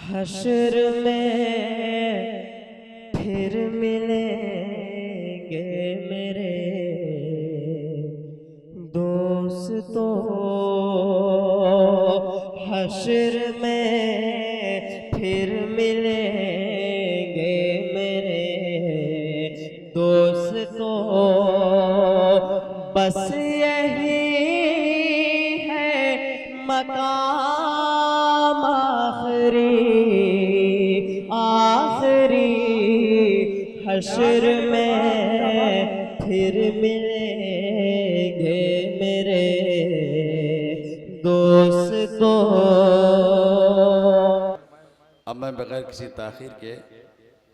हश्र में फिर मिलेंगे मेरे दोस्तों। हश्र में फिर मिलेंगे मेरे दोस्तों। बस यही है मकाम आखिरी आखिरी। हश्र में फिर मिलेंगे मेरे दोस्तों। अब मैं बगैर किसी ताख़ीर के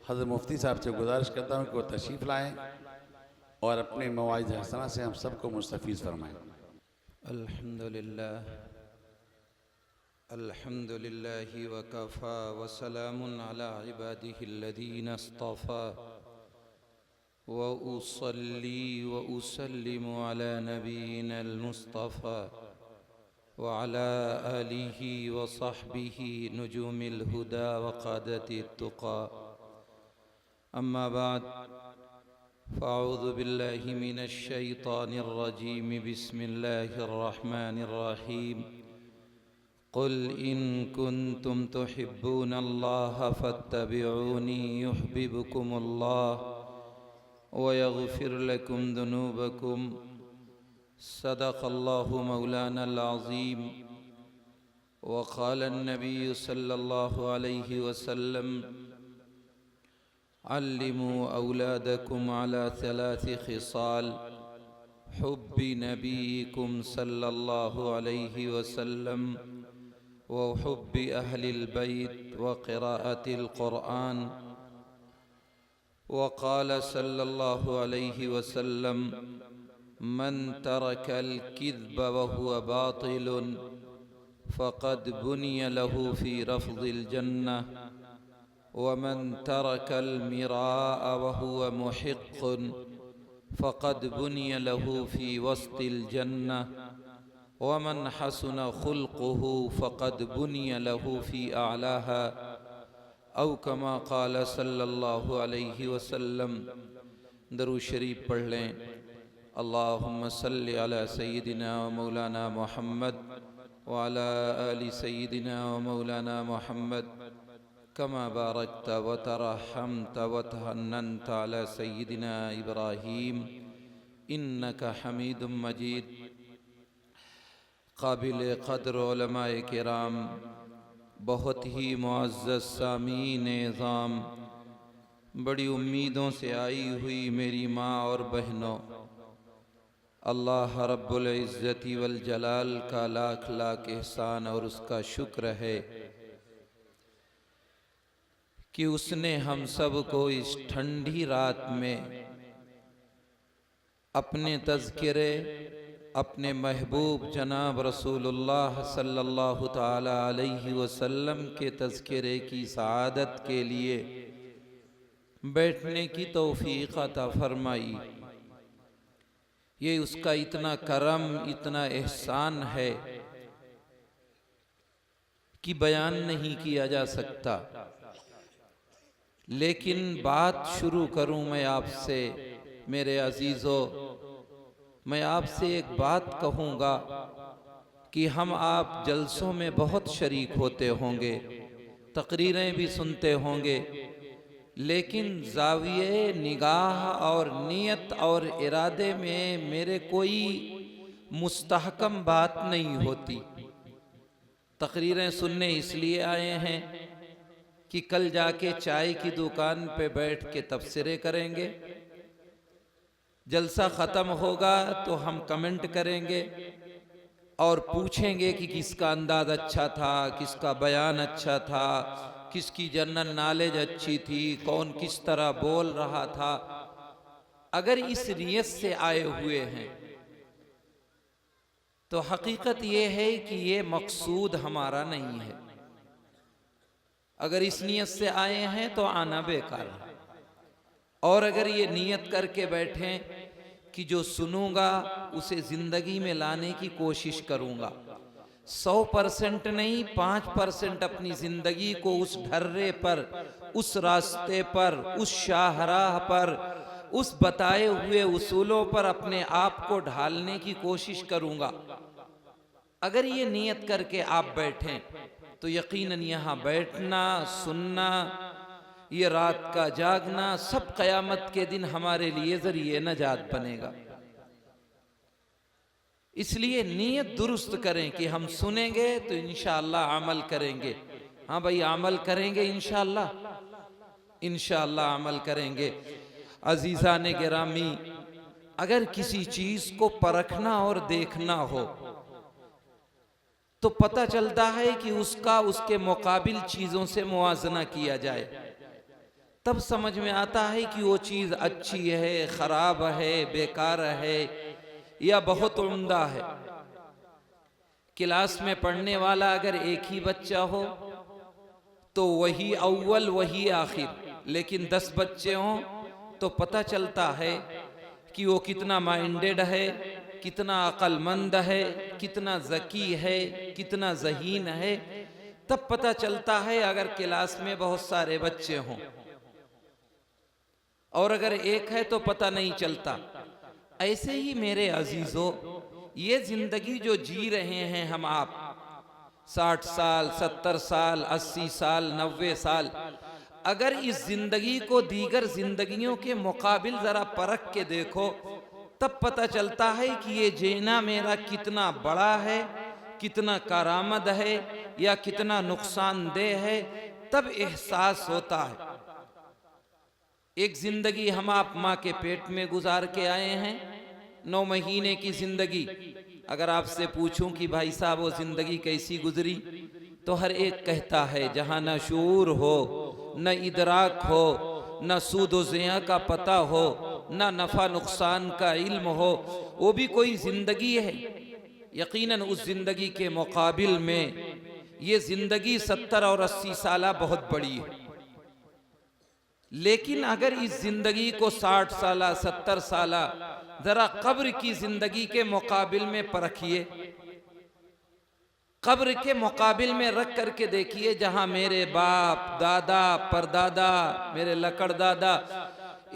हज़रत मुफ्ती साहब से गुजारिश करता हूँ कि वो तशरीफ़ लाएँ और अपने मवाइज़ हसना से हम सबको मुस्तफ़ीज़ फरमाएँ। अल्हम्दुलिल्लाह अल्हम्दुलिल्लाहि वकफ़ा वसलामुन अला इबादिहिल्लज़ीना इस्तफ़ा व उसल्ली व उसल्लिमु अला नबीनल मुस्तफ़ा व अला आलिहि व सहबिहि नुजूमिल हुदा व क़ादतित तुक़ा। अम्मा बाद फ़अऊज़ु बिल्लाहि मिनश शैतानिर रजीम। बिस्मिल्लाहिर रहमानिर रहीम। क़ुल इन कुन्तुम तुहिब्बूनल्लाह फ़त्तबिऊनी युहब्बिबकुमुल्लाह व यग़फ़िर लकुम ज़ुनूबकुम। सदक़ल्लाहु मौलानल अज़ीम। व क़ालन नबिय्यु सल्लल्लाहु अलैहि वसल्लम अल्लिमू औलादकुम अला सलासी ख़िसाल हुब्बि नबीकुम सल्लल्लाहु अलैहि वसल्लम व हुब्बि अहलिल बैत व क़िराअतिल क़ुरआन। व क़ाल सल्लल्लाहु अलैहि वसल्लम मन तरकल किज़्ब व हुव बातिलुन फ़क़द बुनिय लहू फ़ी रफ़्ज़िल जन्नह व मन तरकल मिराअ व हुव मुहिक़्क़ुन फ़क़द बुनिय लहू फ़ी वस्तिल जन्नह व मन हसुन ख़ुल्क़ुहु फ़क़द बुनिय लहू फ़ी अअलाहा औ कमा क़ाल सल्लल्लाहु अलैहि वसल्लम। दरूद शरीफ पढ़ लें। अल्लाहुम्मा सल्लि अला सय्यिदिना व मौलाना मुहम्मद व अला आलि सय्यिदिना व मौलाना मुहम्मद कमा बारकत व तरहमत व तहन्ननत अला सय्यिदिना इब्राहीम इन्नका हमीदुम मजीद। काबिल क़द्र उलमाए किराम, बहुत ही मुअज़्ज़ज़ सामीन एज़ाम, बड़ी उम्मीदों से आई हुई मेरी माँ और बहनों, अल्लाह रब्बुल इज़्ज़ति वल जलाल का लाख लाख एहसान और उसका शुक्र है कि उसने हम सब को इस ठंडी रात में अपने तज़किरे, अपने महबूब जनाब रसूलुल्लाह सल्लल्लाहु ताला अलैहि वसल्लम के तज़किरे की सआदत के लिए बैठने की तौफ़ीक़ अता फरमाई। ये उसका इतना करम, इतना एहसान है कि बयान नहीं किया जा सकता। लेकिन बात शुरू करूं मैं आपसे, मेरे अजीज़ों, मैं आपसे एक बात कहूँगा कि हम आप जलसों में बहुत शरीक होते होंगे, तकरीरें भी सुनते होंगे, लेकिन ज़ाविये निगाह और नियत और इरादे में मेरे कोई मुस्तहकम बात नहीं होती। तकरीरें सुनने इसलिए आए हैं कि कल जाके चाय की दुकान पे बैठ के तबसरे करेंगे, जलसा ख़त्म होगा तो हम कमेंट करेंगे और पूछेंगे कि किसका अंदाज अच्छा था, किसका बयान अच्छा था, किसकी जनरल नॉलेज अच्छी थी, कौन किस तरह बोल रहा था। अगर इस नियत से आए हुए हैं तो हकीकत ये है कि ये मकसूद हमारा नहीं है। अगर इस नियत से आए हैं तो आना बेकार है। और अगर ये नियत करके बैठें कि जो सुनूंगा उसे जिंदगी में लाने की कोशिश करूंगा, 100% नहीं, 5% अपनी जिंदगी को उस ढर्रे पर, उस रास्ते पर, उस शाहराह पर, उस बताए हुए उसूलों पर अपने आप को ढालने की कोशिश करूंगा। अगर ये नियत करके आप बैठें तो यकीनन यहाँ बैठना, सुनना, ये रात का जागना सब क़यामत के दिन हमारे लिए जरिए नजात बनेगा। इसलिए नीयत दुरुस्त करें कि हम सुनेंगे तो इंशाअल्लाह अमल करेंगे। हाँ भाई, अमल करेंगे इंशाअल्लाह, इंशाअल्लाह अमल करेंगे। अजीज़ान गिरामी, अगर किसी चीज को परखना और देखना हो तो पता चलता है कि उसका उसके मुकाबिल चीजों से मुआजना किया जाए, तब समझ में आता है कि वो चीज अच्छी है, खराब है, बेकार है या बहुत उम्दा है। क्लास में पढ़ने वाला अगर एक ही बच्चा हो तो वही अव्वल वही आखिर, लेकिन 10 बच्चे हों तो पता चलता है कि वो कितना माइंडेड है, कितना अक्लमंद है, कितना ज़की है, कितना ज़हीन है। तब पता चलता है अगर क्लास में बहुत सारे बच्चे हों, और अगर एक है तो पता नहीं चलता। ऐसे ही मेरे अजीजों, ये जिंदगी जो जी रहे हैं हम आप, 60 साल, 70 साल, 80 साल, 90 साल, अगर इस जिंदगी को दीगर जिंदगियों के मुकाबिल जरा परख के देखो तब पता चलता है कि ये जीना मेरा कितना बड़ा है, कितना कारामद है या कितना नुकसानदेह है। तब एहसास होता है। एक जिंदगी हम आप माँ के पेट में गुजार के आए हैं, 9 महीने की जिंदगी। अगर आपसे पूछूं कि भाई साहब वो जिंदगी कैसी गुजरी, तो हर एक कहता है जहां न शूर हो, न इदराक हो, न सूद व ज़िया का पता हो, न नफा नुकसान का इल्म हो, वो भी कोई जिंदगी है। यकीनन उस जिंदगी के मुकाबिल में ये जिंदगी 70 और 80 साल बहुत बड़ी है। लेकिन अगर इस जिंदगी को 60 साल, 70 साल जरा कब्र की जिंदगी के मुकाबिल में परखिए, कब्र के मुकाबिल में रख करके देखिए, जहां मेरे बाप, दादा, परदादा, मेरे लकड़ दादा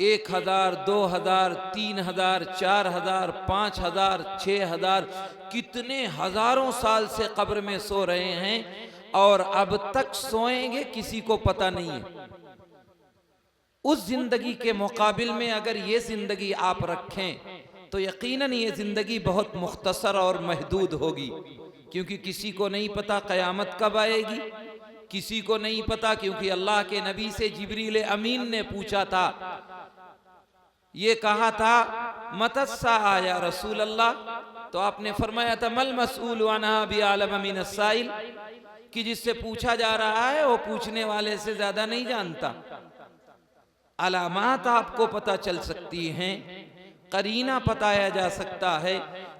1000, 2000, 3000, 4000, 5000, 6000 कितने हजारों साल से कब्र में सो रहे हैं और अब तक सोएंगे, किसी को पता नहीं है। उस जिंदगी के मुकाबिल में अगर ये जिंदगी आप रखें तो यकीनन ये जिंदगी बहुत मुख्तसर और महदूद होगी, क्योंकि किसी को नहीं पता क़यामत कब आएगी, किसी को नहीं पता। क्योंकि अल्लाह के नबी से जिब्रील अमीन ने पूछा था, ये कहा था मतस्सा या रसूल अल्लाह, तो आपने फरमाया था मल मसऊल अन्हा बिअलम मिन अस्साइल, कि जिससे पूछा जा रहा है वो पूछने वाले से ज्यादा नहीं जानता। अलामात आपको पता चल सकती हैं, करीना बताया जा सकता है,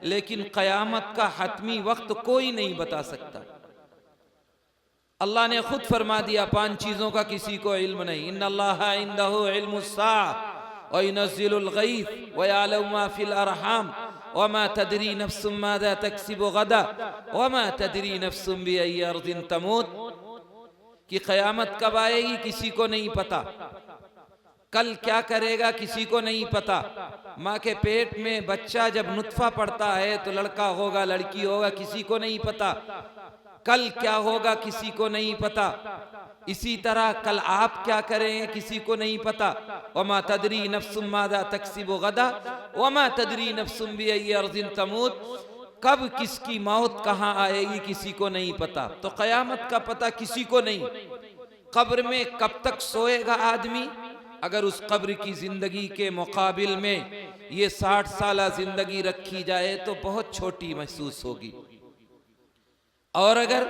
लेकिन क़यामत का हतमी वक्त कोई नहीं बता सकता। अल्लाह ने खुद फरमा दिया 5 चीजों का किसी को इल्म नहीं। इन्नल्लाह इंदहु इल्मुस्साअ व युनज़्ज़िलुल गैथ व यअलमु मा फिल अरहाम व मा तदरी नफ्सुम माज़ा तक्सिबु गदा व मा तदरी नफ्सुम बिअय्यि अर्ज़िन तमूत, कि क़यामत कब आएगी किसी को नहीं पता, कल क्या करेगा किसी को नहीं पता। माँ के पेट में बच्चा जब नुत्फा पड़ता है तो लड़का होगा लड़की होगा किसी को नहीं पता, कल क्या होगा किसी को नहीं पता। इसी तरह कल आप क्या करेंगे किसी को नहीं पता। वमा तदरी नफ्सुम माज़ा तक्सिबु गदा वमा तदरी नफ्सुम बिअय्यि अर्ज़िन तमूत, कब किसकी मौत कहाँ आएगी किसी को नहीं पता। तो क़यामत का पता किसी को नहीं। कब्र में कब तक सोएगा आदमी, अगर उस कब्र की जिंदगी के मुकाबिल में ये 60 साल जिंदगी रखी जाए तो बहुत छोटी महसूस होगी। और अगर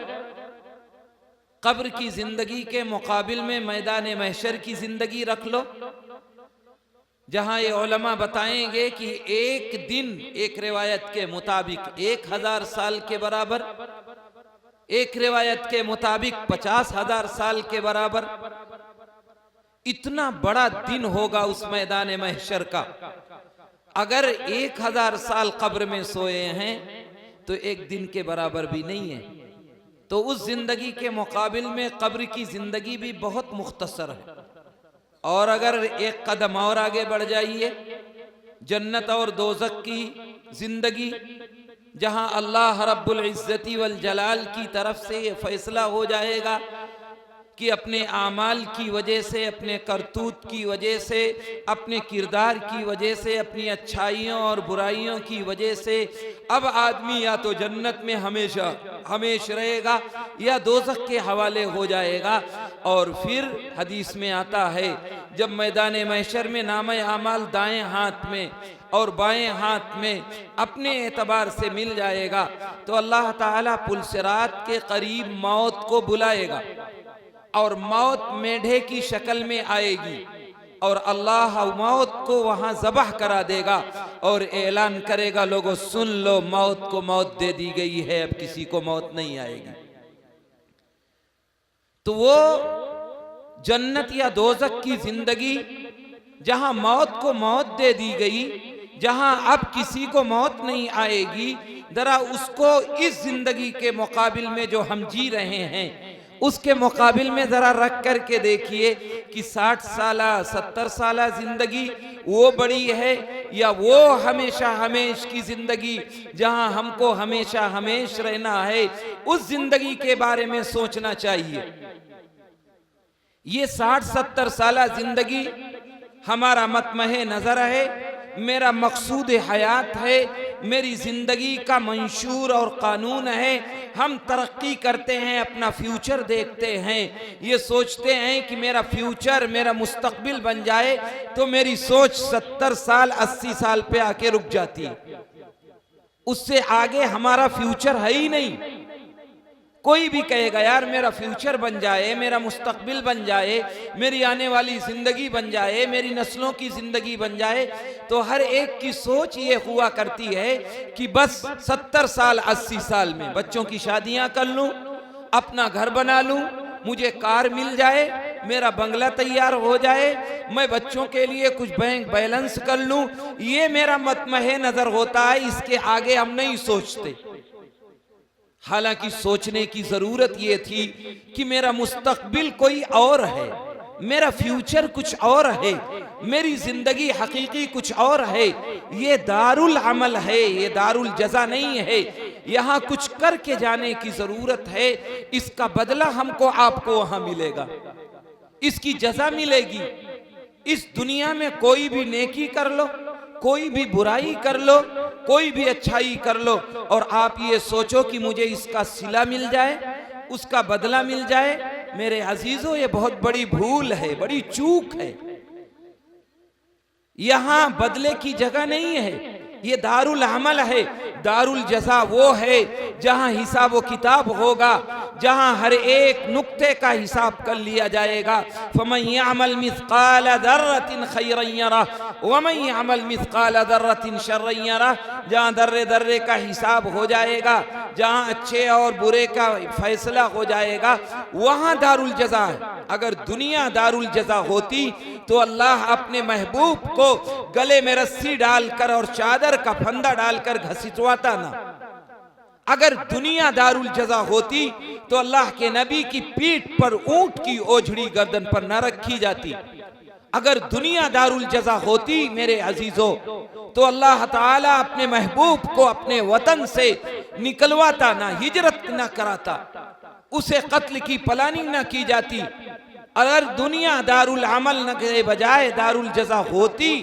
कब्र की जिंदगी के मुकाबिल में मैदान महशर की जिंदगी रख लो, जहां ये उलमा बताएंगे कि एक दिन, एक रिवायत के मुताबिक 1000 साल के बराबर, एक रिवायत के मुताबिक 50,000 साल के बराबर, इतना बड़ा दिन होगा उस मैदान महशर का। अगर 1000 साल कब्र में सोए हैं तो एक दिन के बराबर भी नहीं है। तो उस जिंदगी के मुकाबिल में कब्र की जिंदगी भी बहुत मुख्तसर है। और अगर एक कदम और आगे बढ़ जाइए, जन्नत और दोज़ख की जिंदगी, जहां अल्लाह रब्बुल इज्जती वल जलाल की तरफ से ये फैसला हो जाएगा कि अपने आमाल की वजह से, अपने करतूत की वजह से, अपने किरदार की वजह से, अपनी अच्छाइयों और बुराइयों की वजह से अब आदमी या तो जन्नत में हमेशा हमेशा रहेगा या दोज़ख के हवाले हो जाएगा। और फिर हदीस में आता है, जब मैदान महशर में नामे आमाल दाएं हाथ में और बाएं हाथ में अपने एतबार से मिल जाएगा, तो अल्लाह ताला पुलसिरात के करीब मौत को बुलाएगा और मौत मेढे की शक्ल में आएगी और अल्लाह मौत को वहां ज़बह करा देगा और ऐलान करेगा, लोगों सुन लो, मौत को मौत दे दी गई है, अब किसी को मौत नहीं आएगी। तो वो जन्नत या दोज़ख की जिंदगी जहां मौत को मौत दे दी गई, जहां अब किसी को मौत नहीं आएगी, जरा उसको इस जिंदगी के मुकाबिल में जो हम जी रहे हैं उसके मुकाबिल में जरा रख करके देखिए कि 60 साला 70 साला जिंदगी वो बड़ी है या वो हमेशा हमेश की जिंदगी जहां हमको हमेशा हमेश रहना है, उस जिंदगी के बारे में सोचना चाहिए। ये 60-70 साला जिंदगी हमारा मतमहे नजर है, मेरा मकसूद हयात है, मेरी जिंदगी का मंशूर और कानून है। हम तरक्की करते हैं, अपना फ्यूचर देखते हैं, ये सोचते हैं कि मेरा फ्यूचर, मेरा मुस्तकबिल बन जाए, तो मेरी सोच 70 साल 80 साल पे आके रुक जाती है। उससे आगे हमारा फ्यूचर है ही नहीं। कोई भी कहेगा यार मेरा फ्यूचर बन जाए, मेरा मुस्तकबिल बन जाए, मेरी आने वाली जिंदगी बन जाए, मेरी नस्लों की जिंदगी बन जाए, तो हर एक की सोच ये हुआ करती है कि बस 70 साल 80 साल में बच्चों की शादियां कर लूं, अपना घर बना लूं, मुझे कार मिल जाए, मेरा बंगला तैयार हो जाए, मैं बच्चों के लिए कुछ बैंक बैलेंस कर लूं, ये मेरा मतमहे नजर होता है। इसके आगे हम नहीं सोचते। हालांकि सोचने की जरूरत यह थी कि मेरा मुस्तकबिल कोई और है, मेरा फ्यूचर कुछ और है, मेरी जिंदगी हकीकी कुछ और है। ये दारुल अमल है, ये दारुल जजा नहीं है। यहाँ कुछ करके जाने की जरूरत है, इसका बदला हमको आपको वहां मिलेगा, इसकी जजा मिलेगी। इस दुनिया में कोई भी नेकी कर लो, कोई भी बुराई कर लो, कोई भी अच्छाई कर लो, और आप ये सोचो कि मुझे इसका सिला मिल जाए, उसका बदला मिल जाए। मेरे अजीजों, ये बहुत बड़ी भूल है, बड़ी चूक है। यहां बदले की जगह नहीं है, ये दारुल अमल है। दारुल जज़ा वो है जहां हिसाब व किताब होगा, जहां हर एक नुक्ते का हिसाब कर लिया जाएगा। फमन यअमल मिस्काल दर्रतिन खैरन यरह वमन यअमल मिस्काल दर्रतिन शर्रन यरह। जहां दर्रे दर्रे का हिसाब हो जाएगा, जहां अच्छे और बुरे का फैसला हो जाएगा, वहां दारुल जज़ा है। अगर दुनिया दारुल जज़ा होती तो अल्लाह अपने महबूब को गले में रस्सी डालकर और चादर का फंदा डालकर घसीटवाता ना। अगर दुनिया दारुल जज़ा होती तो अल्लाह के नबी की पीठ पर ऊंट की ओझड़ी गर्दन पर न रखी जाती। अगर दुनिया दारुल जज़ा होती मेरे अजीजों, तो अल्लाह ताला अपने महबूब को अपने वतन से निकलवाता ना, हिजरत न कराता, उसे कत्ल की प्लानिंग न की जाती। अगर दुनिया दारुल अमल न के बजाय दारुल जज़ा होती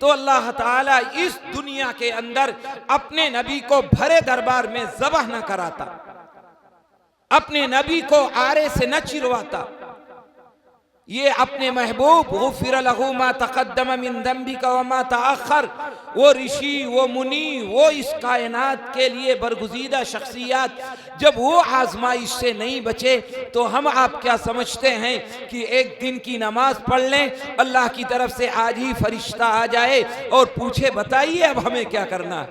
तो अल्लाह ताला इस दुनिया के अंदर अपने नबी को भरे दरबार में ज़बह न कराता, अपने नबी को आरे से न चिरवाता। ये अपने महबूब गुफ़िर लहू मा तक़द्दम मिन ज़ंबिका व मा तअख़्ख़र, वो ऋषि, वो मुनि, वो इस कायनात के लिए बरगुज़ीदा शख्सियत, जब वो आजमाइश से नहीं बचे तो हम आप क्या समझते हैं कि एक दिन की नमाज पढ़ लें, अल्लाह की तरफ से आज ही फरिश्ता आ जाए और पूछे बताइए अब हमें क्या करना है?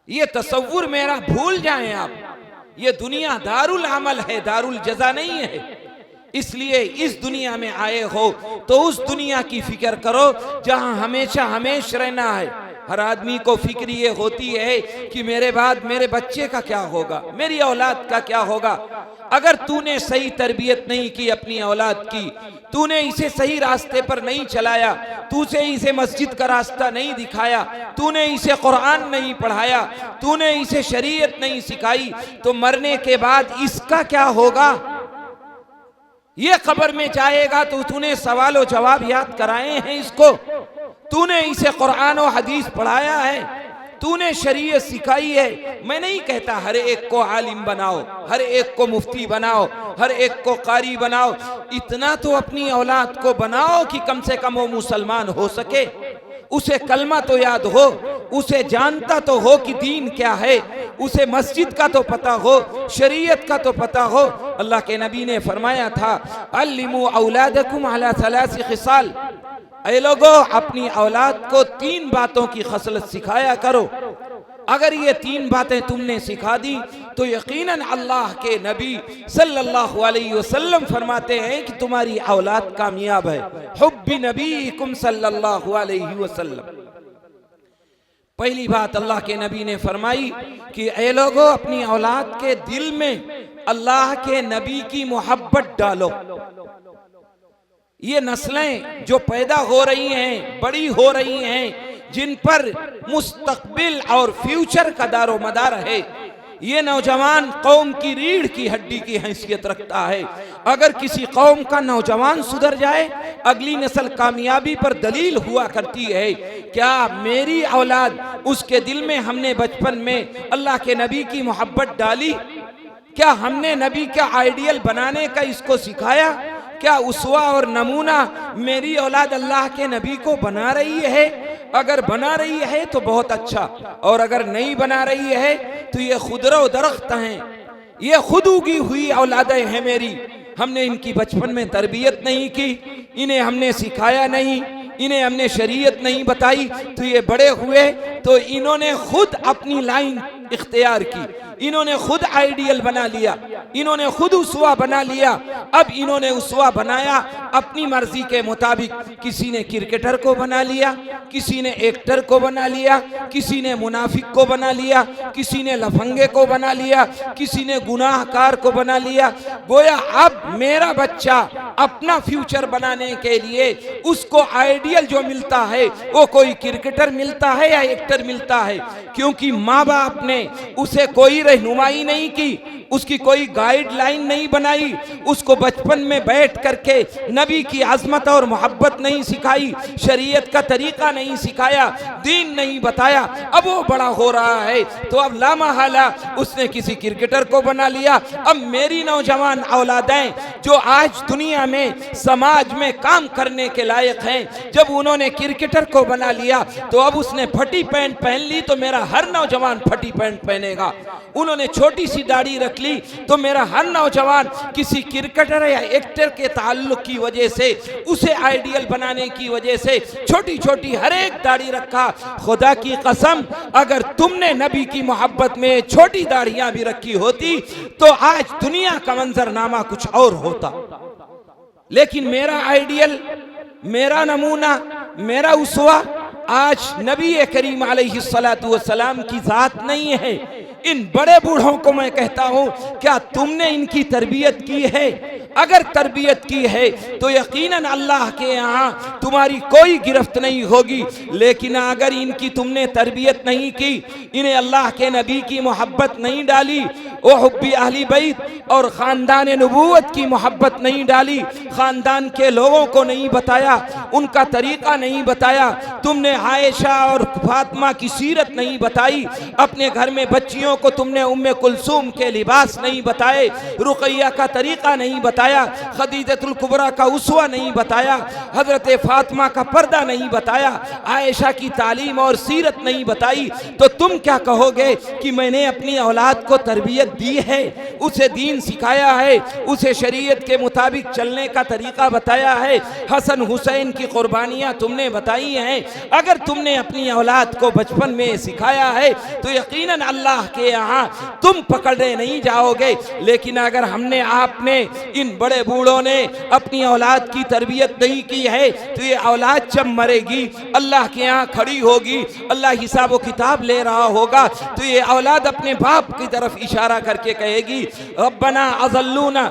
ये तसव्वुर मेरा भूल जाएं आप। ये दुनिया दारुल अमल है, दारुल जज़ा नहीं है। इसलिए इस दुनिया में आए हो तो उस दुनिया की फिक्र करो जहां हमेशा हमेश रहना है। हर आदमी को फिक्र ये होती है कि मेरे बाद मेरे बच्चे का क्या होगा, मेरी औलाद का क्या होगा। अगर तूने सही तरबियत नहीं की अपनी औलाद की, तूने इसे सही रास्ते पर नहीं चलाया, तूने इसे मस्जिद का रास्ता नहीं दिखाया, तूने इसे कुरान नहीं पढ़ाया, तूने इसे शरीयत नहीं सिखाई, तो मरने के बाद इसका क्या होगा। ये कब्र में जाएगा तो तूने सवाल और जवाब याद कराए हैं इसको, तूने इसे कुरान और हदीस पढ़ाया है, तूने शरीयत सिखाई है। मैं नहीं कहता हर एक को आलिम बनाओ, हर एक को मुफ्ती बनाओ, हर एक को कारी बनाओ, इतना तो अपनी औलाद को बनाओ कि कम से कम वो मुसलमान हो सके, उसे कलमा तो याद हो, उसे जानता तो हो कि दीन क्या है, उसे मस्जिद का तो पता हो, शरीयत का तो पता हो। अल्लाह के नबी ने फरमाया था, अल्लिमू औलादकुम अला सलासी खिसाल, ऐ लोगों अपनी औलाद को 3 बातों की खसलत सिखाया करो। अगर ये 3 बातें तुमने सिखा दी तो यकीनन अल्लाह के नबी सल्लल्लाहु अलैहि वसल्लम फरमाते हैं कि तुम्हारी औलाद कामयाब है। हुब्बी नबीकुम सल्लल्लाहु अलैहि वसल्लम। पहली बात अल्लाह के नबी ने फरमाई कि ऐ लोगों अपनी औलाद के दिल में अल्लाह के नबी की मोहब्बत डालो। ये नस्लें जो पैदा हो रही हैं, बड़ी हो रही हैं, जिन पर मुस्तकबिल और फ्यूचर का दारो मदार है, ये नौजवान कौम की रीढ़ की हड्डी की हैसियत रखता है। अगर किसी कौम का नौजवान सुधर जाए, अगली नस्ल कामयाबी पर दलील हुआ करती है। क्या मेरी औलाद, उसके दिल में हमने बचपन में अल्लाह के नबी की मोहब्बत डाली? क्या हमने नबी का आइडियल बनाने का इसको सिखाया? क्या उसवा और नमूना मेरी औलाद अल्लाह के नबी को बना रही है? अगर बना रही है तो बहुत अच्छा, और अगर नहीं बना रही है तो ये खुदरो दरख्त हैं, ये खुद उगी हुई औलादें हैं मेरी। हमने इनकी बचपन में तरबियत नहीं की, इन्हें हमने सिखाया नहीं, इन्हें हमने शरीयत नहीं बताई, तो ये बड़े हुए तो इन्होंने खुद अपनी लाइन इख्तियार की, इन्होंने खुद आइडियल बना लिया, इन्होंने खुद उसवा बना लिया। अब इन्होंने उसवा बनाया अपनी मर्जी के मुताबिक। किसी ने क्रिकेटर को बना लिया, किसी ने एक्टर को बना लिया, किसी ने मुनाफिक को बना लिया, किसी ने लफंगे को बना लिया, किसी ने गुनाहकार को बना लिया। गोया अब मेरा बच्चा अपना फ्यूचर बनाने के लिए उसको आइडियल जो मिलता है वो कोई क्रिकेटर मिलता है या एक्टर मिलता है, क्योंकि माँ बाप ने उसे कोई रहनुमाई नहीं की, उसकी कोई गाइडलाइन नहीं बनाई, उसको बचपन में बैठ करके नबी की अजमत और मोहब्बत नहीं सिखाई, शरीयत का तरीका नहीं सिखाया, दीन नहीं बताया। अब वो बड़ा हो रहा है तो अब लामहला उसने किसी क्रिकेटर को बना लिया। अब मेरी नौजवान औलादें जो आज दुनिया में समाज में काम करने के लायक हैं, जब उन्होंने क्रिकेटर को बना लिया तो अब उसने फटी पैंट पहन ली तो मेरा हर नौजवान फटी पैंट पहनेगा। उन्होंने छोटी सी दाढ़ी रख ली तो मेरा हर नौजवान किसी क्रिकेटर या एक्टर के ताल्लुक की वजह से, उसे आइडियल बनाने की वजह से छोटी छोटी हर एक दाढ़ी रखा। खुदा की कसम अगर तुमने नबी की मोहब्बत में छोटी दाढ़ियां भी रखी होती तो आज दुनिया का मंजरनामा कुछ और होता। लेकिन मेरा आइडियल, मेरा नमूना, मेरा उसवा आज नबी करीम अलैहिस्सलातु वस्सलाम की जात नहीं है। इन बड़े बूढ़ों को मैं कहता हूं, क्या तुमने इनकी तरबियत की है? अगर तरबियत की है तो यकीनन अल्लाह के यहाँ तुम्हारी कोई गिरफ्त नहीं होगी। लेकिन अगर इनकी तुमने तरबियत नहीं की, इन्हें अल्लाह के नबी की मोहब्बत नहीं डाली, वो हुब्बी अहली बैत और ख़ानदान नबूवत की मोहब्बत नहीं डाली, ख़ानदान के लोगों को नहीं बताया, उनका तरीक़ा नहीं बताया, तुमने आयशा और फातिमा की सीरत नहीं बताई, अपने घर में बच्चियों को तुमने उम्मे कुलसूम के लिबास नहीं बताए, रुक़ैया का तरीक़ा नहीं बताया, खदीजतुल कुबरा का उसवा नहीं बताया, हज़रत फातिमा का पर्दा नहीं बताया, आयशा की तालीम और सीरत नहीं बताई, तो तुम क्या कहोगे कि मैंने अपनी औलाद को तरबियत दी है, उसे दीन सिखाया है, उसे शरीयत के मुताबिक चलने का तरीका बताया है, हसन हुसैन की कुर्बानियाँ तुमने बताई हैं। अगर तुमने अपनी औलाद को बचपन में सिखाया है तो यकीनन अल्लाह के यहाँ तुम पकड़े नहीं जाओगे। लेकिन अगर हमने आपने इन जिन बड़े बूढ़ों ने अपनी औलाद की तरबियत नहीं की है, तो ये औलाद जब मरेगी अल्लाह के यहाँ खड़ी होगी, अल्लाह हिसाब व किताब ले रहा होगा, तो ये औलाद अपने बाप की तरफ इशारा करके कहेगी, रब्बना अज़ल्लूना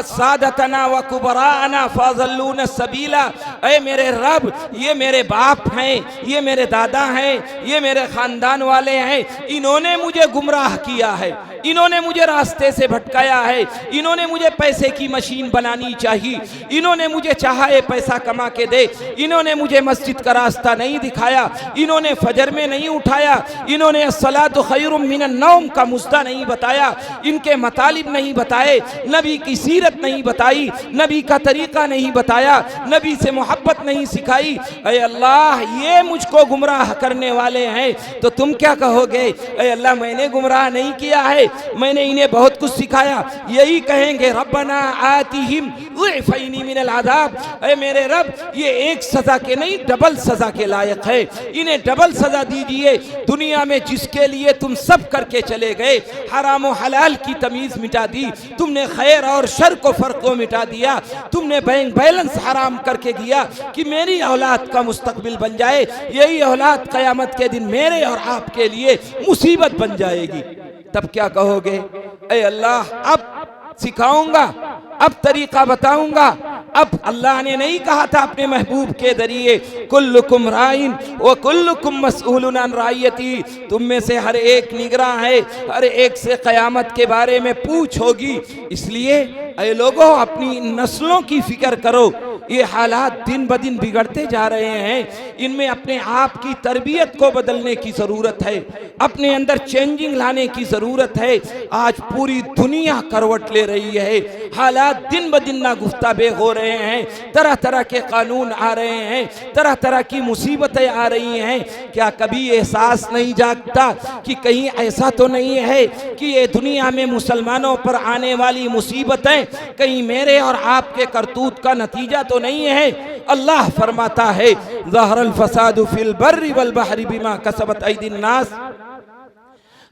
सादतना व कुबराना फ़अज़ल्लूना सबीला। ऐ मेरे रब, ये मेरे बाप हैं, ये मेरे दादा हैं, ये मेरे खानदान वाले हैं, इन्होंने मुझे गुमराह किया है, इन्होंने मुझे रास्ते से भटकाया है, इन्होंने मुझे पैसे की मशीन बनानी चाहिए, इन्होंने मुझे चाहा है पैसा कमा के दे, इन्होंने मुझे मस्जिद का रास्ता नहीं दिखाया, इन्होंने फजर में नहीं उठाया, इन्होंने अस्सलातु खैरुम मिनन नौम का मुस्दा नहीं बताया, इनके मतालिब नहीं बताए, नबी की सीरत नहीं बताई, नबी का तरीका नहीं बताया, नबी से मोहब्बत नहीं सिखाई। ऐ अल्लाह, ये मुझको गुमराह करने वाले हैं, तो तुम क्या कहोगे? ऐ अल्लाह, मैंने गुमराह नहीं किया है, मैंने इन्हें बहुत कुछ सिखाया। यही कहेंगे, रब्बना आतिहिम ज़िफ़ैनी मिनल अज़ाब। ऐ मेरे रब, ये एक सजा के नहीं डबल सजा के लायक है, इन्हें डबल सजा दीजिए। दुनिया में जिसके लिए तुम सब करके चले गए, हराम और हलाल की तमीज़ मिटा दी, तुमने खैर और शर को फ़र्क को मिटा दिया, तुमने बैंक बैलेंस हराम करके दिया कि मेरी औलाद का मुस्तकबिल बन जाए, यही औलाद क़यामत के दिन मेरे और आपके लिए मुसीबत बन जाएगी। तब क्या कहोगे? ऐ अल्लाह, अब सिखाऊंगा, अब तरीका बताऊंगा। अब अल्लाह ने नहीं कहा था अपने महबूब के जरिए, कुल्लुकुम राइन व कुल्लुकुम मसऊलुन अन रायती, तुम में से हर एक निगरां है, हर एक से क़यामत के बारे में पूछ होगी। इसलिए ऐ लोगों, अपनी नस्लों की फिक्र करो। ये हालात दिन ब दिन बिगड़ते जा रहे हैं, इनमें अपने आप की तरबियत को बदलने की ज़रूरत है, अपने अंदर चेंजिंग लाने की ज़रूरत है। आज पूरी दुनिया करवट ले रही है, हालात दिन ब दिन नागुफ्ताबे हो रहे हैं, तरह तरह के कानून आ रहे हैं, तरह तरह की मुसीबतें आ रही हैं। क्या कभी एहसास नहीं जागता कि कहीं ऐसा तो नहीं है कि ये दुनिया में मुसलमानों पर आने वाली मुसीबतें कहीं मेरे और आपके करतूत का नतीजा तो नहीं है? अल्लाह फरमाता है, ज़हरल फसादु फिल बर्रि वल बहरि बिमा कसबत ऐदिन नास।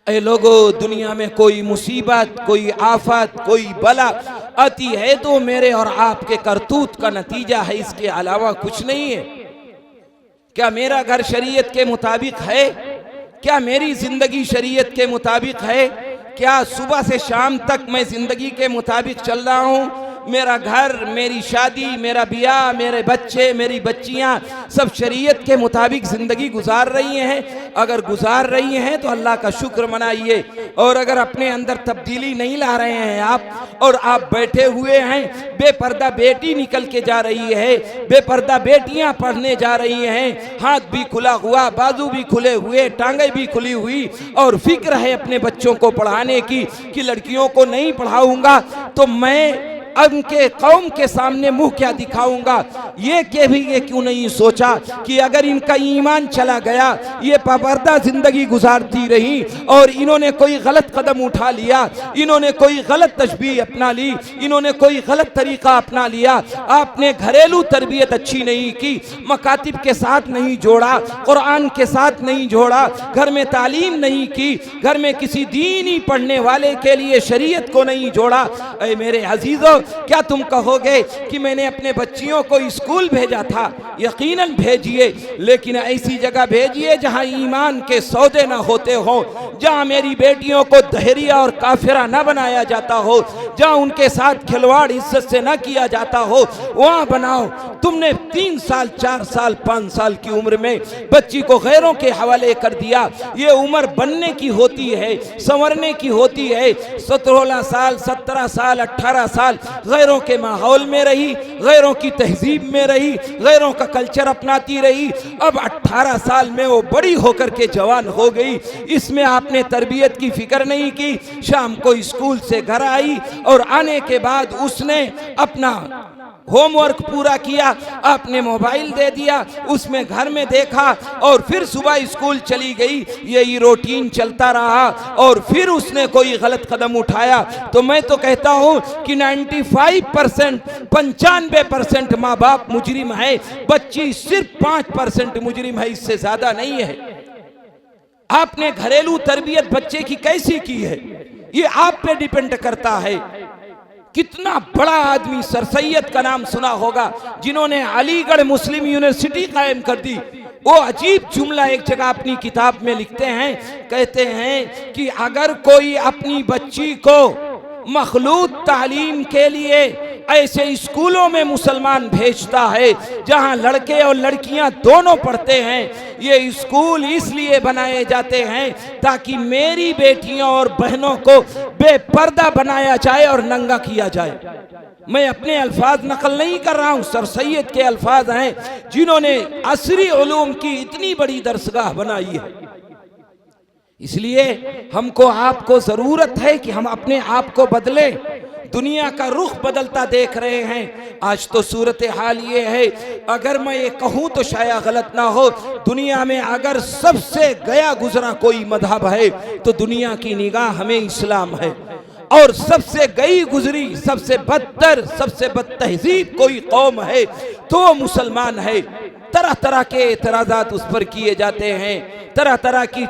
ऐ लोगों, दुनिया में कोई मुसीबत, कोई आफत, कोई बला आती है तो मेरे और आपके करतूत का नतीजा है, इसके अलावा कुछ नहीं है। क्या मेरा घर शरीयत के मुताबिक है? क्या मेरी जिंदगी शरीयत के मुताबिक है? क्या सुबह से शाम तक मैं जिंदगी के मुताबिक चल रहा हूँ? मेरा घर, मेरी शादी, मेरा ब्याह, मेरे बच्चे, मेरी बच्चियां सब शरीयत के मुताबिक ज़िंदगी गुजार रही हैं? अगर गुजार रही हैं तो अल्लाह का शुक्र मनाइए, और अगर अपने अंदर तब्दीली नहीं ला रहे हैं आप, और आप बैठे हुए हैं, बेपर्दा बेटी निकल के जा रही है, बेपर्दा बेटियां पढ़ने जा रही हैं, हाथ भी खुला हुआ, बाजू भी खुले हुए, टांगें भी खुली हुई, और फिक्र है अपने बच्चों को पढ़ाने की कि लड़कियों को नहीं पढ़ाऊंगा तो मैं उनके कौम के सामने मुंह क्या दिखाऊंगा। ये के भी ये क्यों नहीं सोचा कि अगर इनका ईमान चला गया, ये पाबर्दा जिंदगी गुजारती रही और इन्होंने कोई गलत कदम उठा लिया, इन्होंने कोई गलत तशबीह अपना ली, इन्होंने कोई गलत तरीका अपना लिया, आपने घरेलू तरबियत अच्छी नहीं की, मकातिब के साथ नहीं जोड़ा, कुरान के साथ नहीं जोड़ा, घर में तालीम नहीं की, घर में किसी दीनी पढ़ने वाले के लिए शरीयत को नहीं जोड़ा। ऐ मेरे अजीजों, क्या तुम कहोगे कि मैंने अपने बच्चियों को स्कूल भेजा था? यकीनन भेजिए, लेकिन ऐसी जगह भेजिए जहां ईमान के सौदे ना होते हो, जहां मेरी बेटियों को दहरिया और काफिरा ना बनाया जाता हो, जहां उनके साथ खिलवाड़ इज्जत से ना किया जाता हो, वहां बनाओ। तुमने 3 साल, 4 साल, 5 साल की उम्र में बच्ची को गैरों के हवाले कर दिया। ये उम्र बनने की होती है, संवरने की होती है। 16 साल, 17 साल, 18 साल गैरों के माहौल में रही, गैरों की तहजीब में रही, गैरों का कल्चर अपनाती रही। अब 18 साल में वो बड़ी होकर के जवान हो गई, इसमें आपने तरबियत की फिक्र नहीं की। शाम को स्कूल से घर आई और आने के बाद उसने अपना होमवर्क पूरा किया, आपने मोबाइल दे दिया, उसमें घर में देखा और फिर सुबह स्कूल चली गई। यही रूटीन चलता रहा और फिर उसने कोई गलत कदम उठाया। तो मैं तो कहता हूं कि 95%, 95% माँ बाप मुजरिम है, बच्ची सिर्फ 5% मुजरिम है, इससे ज्यादा नहीं है। आपने घरेलू तरबियत बच्चे की कैसी की है, ये आप पे डिपेंड करता है कितना बड़ा आदमी, सर सैयद का नाम सुना होगा, जिन्होंने अलीगढ़ मुस्लिम यूनिवर्सिटी कायम कर दी। वो अजीब जुमला एक जगह अपनी किताब में लिखते हैं, कहते हैं कि अगर कोई अपनी बच्ची को मखलूत तालीम के लिए ऐसे स्कूलों में मुसलमान भेजता है जहां लड़के और लड़कियां दोनों पढ़ते हैं, ये स्कूल इसलिए बनाए जाते हैं ताकि मेरी बेटियों और बहनों को बेपर्दा बनाया जाए और नंगा किया जाए। मैं अपने अल्फाज नकल नहीं कर रहा हूं, सर सैयद के अल्फाज हैं जिन्होंने असरी उलूम की इतनी बड़ी दरसगाह बनाई है। इसलिए हमको आपको जरूरत है कि हम अपने आप को बदलें। दुनिया का रुख बदलता देख रहे हैं। आज तो सूरत हाल ये है, अगर मैं ये कहूँ तो शायद गलत ना हो, दुनिया में अगर सबसे गया गुजरा कोई मजहब है तो दुनिया की निगाह हमें इस्लाम है, और सबसे गई गुजरी, सबसे बदतर, सबसे बदतहजीब कोई कौम है तो मुसलमान है। तरह तरह के एतराजात उस पर किए जाते हैं, तरह तरह की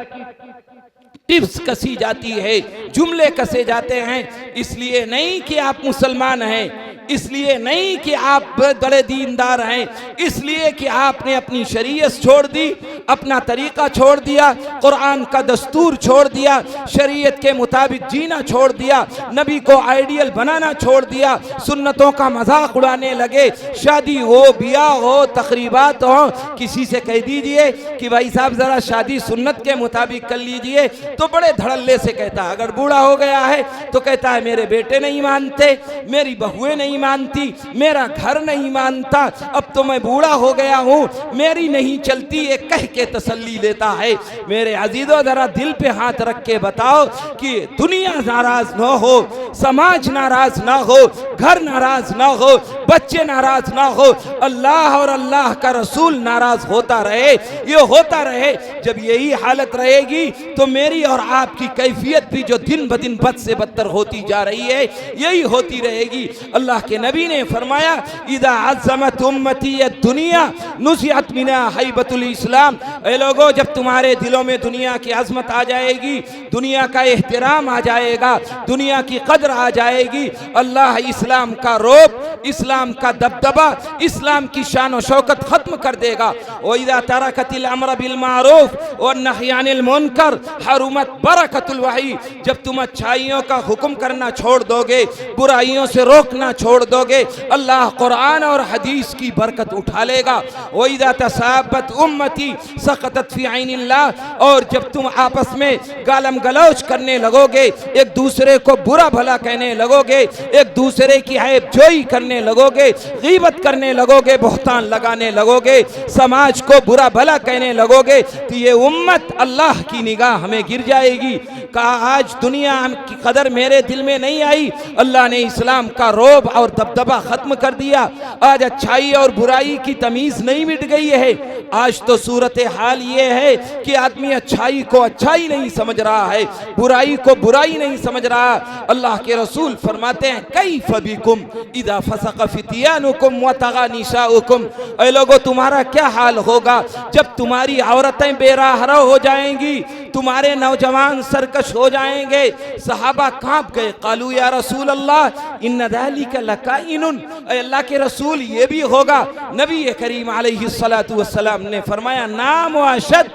टिप्स कसी जाती है, जुमले कसे जाते हैं। इसलिए नहीं कि आप मुसलमान हैं, इसलिए नहीं कि आप बड़े दीनदार हैं, इसलिए कि आपने अपनी शरीयत छोड़ दी, अपना तरीका छोड़ दिया, कुरान का दस्तूर छोड़ दिया, शरीयत के मुताबिक जीना छोड़ दिया, नबी को आइडियल बनाना छोड़ दिया, सुन्नतों का मजाक उड़ाने लगे। शादी हो, ब्याह हो, तकरीबात हो, किसी से कह दीजिए कि भाई साहब जरा शादी सुन्नत के मुताबिक कर लीजिए तो बड़े धड़ल्ले से कहता है। अगर बूढ़ा हो गया है तो कहता है मेरे बेटे नहीं मानते, मेरी बहुएं नहीं मानती, मेरा घर नहीं मानता, अब तो मैं बूढ़ा हो गया हूँ, मेरी नहीं चलती, ये कह के तसल्ली लेता है। मेरे अजीजों जरा दिल पे हाथ रख के बताओ कि दुनिया नाराज ना हो, समाज नाराज ना हो, घर नाराज ना हो, बच्चे नाराज ना हो, अल्लाह और अल्लाह का रसूल नाराज होता रहे, ये होता रहे। जब यही हालत रहेगी तो मेरी और आपकी कैफियत भी जो दिन ब दिन बद से बदतर होती जा रही है, यही होती रहेगी। अल्लाह के नबी ने फरमाया, इदा अज़्ज़मत उम्मती दुनिया नुज़िअत मिना हैबतुल इस्लाम। ए लोगों, जब तुम्हारे दिलों में दुनिया की अजमत आ जाएगी, दुनिया का एहतराम आ जाएगा, दुनिया की कदर आ जाएगी, अल्लाह इस्लाम का रोब, इस्लाम का दबदबा, इस्लाम की शान और शौकत खत्म कर देगा। व इदा तरकतिल अम्र बिल मारूफ व नही अनिल मुनकर हरुमत बरकतुल वही। जब तुम अच्छाइयों का हुक्म करना छोड़ दोगे, बुराइयों से रोकना छोड़ दोगे, अल्लाह कुरान और हदीस की बरकत उठा लेगा। व इदा तसाबत उम्मती सकतत फी ऐनिल्लाह। और जब तुम आपस में गालम गलौच करने लगोगे, एक दूसरे को बुरा भला कहने लगोगे, एक दूसरे की ऐब जोई करने लगोगे, गीबत करने लगोगे, बहतान लगाने लगोगे, समाज को बुरा भला कहने लगोगे, तो ये उम्मत अल्लाह की निगाह हमें गिर जाएगी। कहा आज दुनिया की कदर मेरे दिल में नहीं आई, अल्लाह ने इस्लाम का रोब और दबदबा खत्म कर दिया। आज अच्छाई और बुराई की तमीज नहीं मिट गई है। आज तो सूरत हाल ये है कि आदमी अच्छाई को अच्छाई नहीं समझ रहा है, बुराई को बुराई नहीं समझ रहा। अल्लाह के रसूल फरमाते हैं, कैफ बिकुम इदा फसक फितियानुकुम व तगा निसाउकुम। ऐ लोगों, तुम्हारा क्या हाल होगा जब तुम्हारी औरतें बेराहरा हो जाएंगी, तुम्हारे नौजवान सरकश हो जाएंगे। सहाबा कांप गए, कालू या रसूल अल्लाह इन्न ज़ालिका लकाइनुन। अल्लाह के रसूल ये भी होगा? नबी करीम अलैहिस्सलातु वस्सलाम ने फरमाया, नाम व अशद,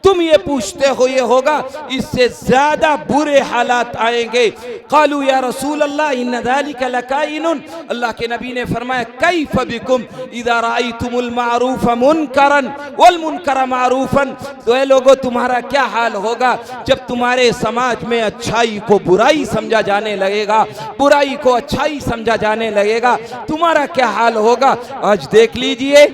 तुम ये पूछते हो ये होगा, इससे ज्यादा बुरे हालात आएंगे। कालू या रसूल अल्लाह इन्न ज़ालिका लकाइनुन। अल्लाह के नबी ने फरमाया, कैफ बिकुम इज़ा राअयतुमुल मारूफ मुनकरन वल मुनकर मारूफन। तो ऐ लोगों, तुम्हारा क्या हाल होगा जब तुम्हारे समाज में अच्छाई को बुराई समझा जाने लगेगा, बुराई को अच्छाई समझा जाने लगेगा, तुम्हारा क्या हाल होगा। आज देख लीजिए,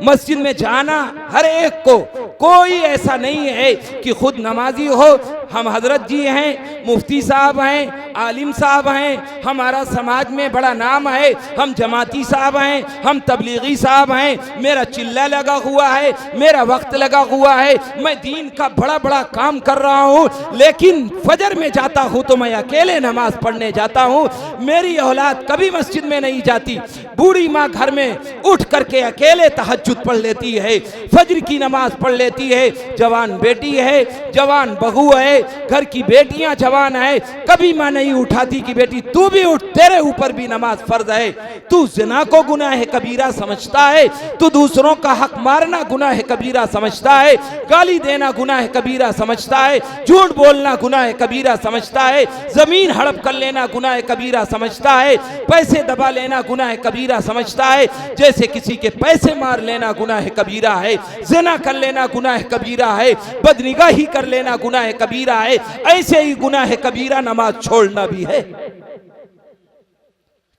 मस्जिद में जाना हर एक को, कोई ऐसा नहीं है कि खुद नमाजी हो। हम हजरत जी हैं, मुफ्ती साहब हैं, आलिम साहब हैं, हमारा समाज में बड़ा नाम है, हम जमाती साहब हैं, हम तबलीगी साहब हैं, मेरा चिल्ला लगा हुआ है, मेरा वक्त लगा हुआ है, मैं दीन का बड़ा बड़ा काम कर रहा हूँ, लेकिन फजर में जाता हूँ तो मैं अकेले नमाज पढ़ने जाता हूँ। मेरी औलाद कभी मस्जिद में नहीं जाती, बूढ़ी माँ घर में उठ करके अकेले तहज्जुद पढ़ लेती है, फजर की नमाज पढ़ लेती है। जवान बेटी है, जवान बहू है, है, घर की बेटियां जवान है, कभी मां नहीं उठाती कि बेटी तू भी उठ, तेरे ऊपर भी नमाज फर्ज है। तू जिना को गुनाह कबीरा समझता है, तू दूसरों का हक मारना गुनाह कबीरा समझता है, गाली देना गुनाह कबीरा समझता है, झूठ बोलना गुनाह कबीरा समझता है, जमीन हड़प कर लेना गुनाह कबीरा समझता है, पैसे दबा लेना गुनाह कबीरा समझता है, जैसे किसी के पैसे मार लेना गुनाह कबीरा है, ज़िना कर लेना गुनाह कबीरा है, बदनिगाही कर लेना गुनाह कबीरा है, ऐसे ही गुनाह कबीरा नमाज छोड़ना भी है।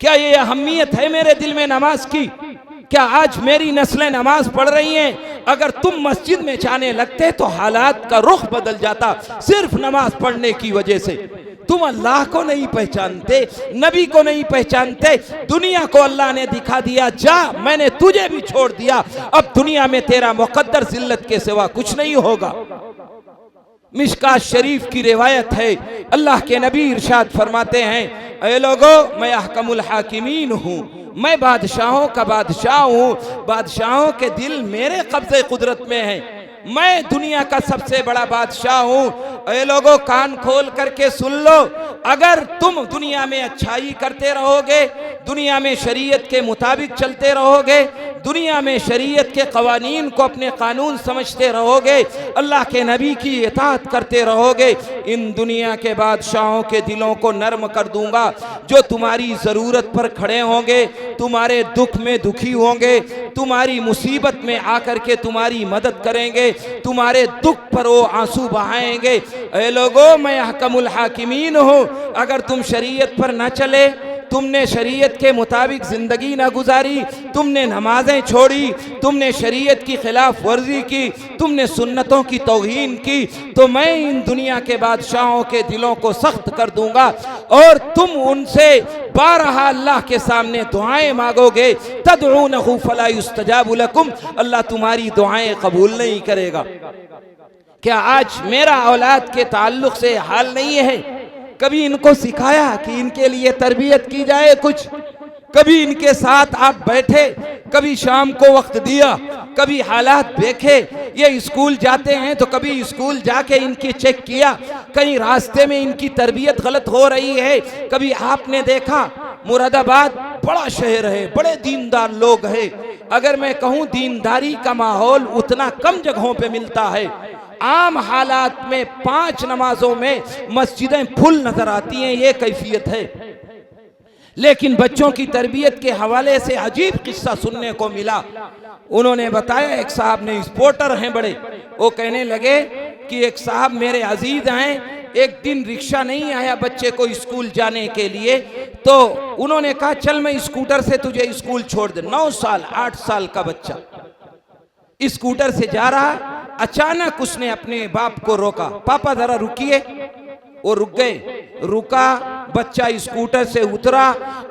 क्या ये अहमियत है मेरे दिल में नमाज की? क्या आज मेरी नस्लें नमाज पढ़ रही हैं? अगर तुम मस्जिद में जाने लगते तो हालात का रुख बदल जाता, सिर्फ नमाज पढ़ने की वजह से। तुम अल्लाह को नहीं पहचानते, नबी को नहीं पहचानते, दुनिया को अल्लाह ने दिखा दिया, जा मैंने तुझे भी छोड़ दिया, अब दुनिया में तेरा मुकद्दर जिल्लत के सिवा कुछ नहीं होगा। मिशकात शरीफ की रिवायत है, अल्लाह के नबी इरशाद फरमाते हैं, ऐ लोगो मैं अहकमुल हाकिमीन हूँ, मैं बादशाहों का बादशाह हूँ, बादशाहों के दिल मेरे कब्जे कुदरत में है, मैं दुनिया का सबसे बड़ा बादशाह हूँ। ऐ लोगों कान खोल करके सुन लो, अगर तुम दुनिया में अच्छाई करते रहोगे, दुनिया में शरीयत के मुताबिक चलते रहोगे, दुनिया में शरीयत के कवानीन को अपने कानून समझते रहोगे, अल्लाह के नबी की इताअत करते रहोगे, इन दुनिया के बादशाहों के दिलों को नर्म कर दूंगा, जो तुम्हारी ज़रूरत पर खड़े होंगे, तुम्हारे दुख में दुखी होंगे, तुम्हारी मुसीबत में आकर के तुम्हारी मदद करेंगे, तुम्हारे दुख पर वो आंसू बहाएंगे। ऐ लोगों मैं हकमुल हाकिमीन हूँ, अगर तुम शरीयत पर न चले, तुमने शरीयत के मुताबिक ज़िंदगी ना गुजारी, तुमने नमाजें छोड़ी, तुमने शरीयत की खिलाफ वर्जी की, तुमने सुन्नतों की तौहीन की, तो मैं इन दुनिया के बादशाहों के दिलों को सख्त कर दूंगा और तुम उनसे बारहा अल्लाह के सामने दुआएं मांगोगे, तदऊनहु फला युस्तजाबु लकुम, अल्लाह तुम्हारी दुआएं कबूल नहीं करेगा। क्या आज मेरा औलाद के ताल्लुक से हाल नहीं है? कभी इनको सिखाया कि इनके लिए तरबियत की जाए कुछ? कभी इनके साथ आप बैठे, कभी शाम को वक्त दिया, कभी हालात देखे, ये स्कूल जाते हैं तो कभी स्कूल जाके इनकी चेक किया, कहीं रास्ते में इनकी तरबियत गलत हो रही है? कभी आपने देखा? मुरादाबाद बड़ा शहर है, बड़े दीनदार लोग हैं, अगर मैं कहूँ दीनदारी का माहौल उतना कम जगहों पे मिलता है। आम हालात में 5 नमाजों में मस्जिदें फुल नजर आती हैं, ये कैफियत है। लेकिन बच्चों की तरबियत के हवाले से अजीब किस्सा सुनने को मिला। उन्होंने बताया, एक साहब ने, स्पोर्टर हैं बड़े, वो कहने लगे कि एक साहब मेरे अजीज हैं, एक दिन रिक्शा नहीं आया बच्चे को स्कूल जाने के लिए, तो उन्होंने कहा चल मैं स्कूटर से तुझे स्कूल छोड़ दे। 9 साल 8 साल का बच्चा स्कूटर से जा रहा, अचानक उसने अपने बाप को रोका, पापा जरा रुकिए। वो रुक गए, रुका, बच्चा स्कूटर से उतरा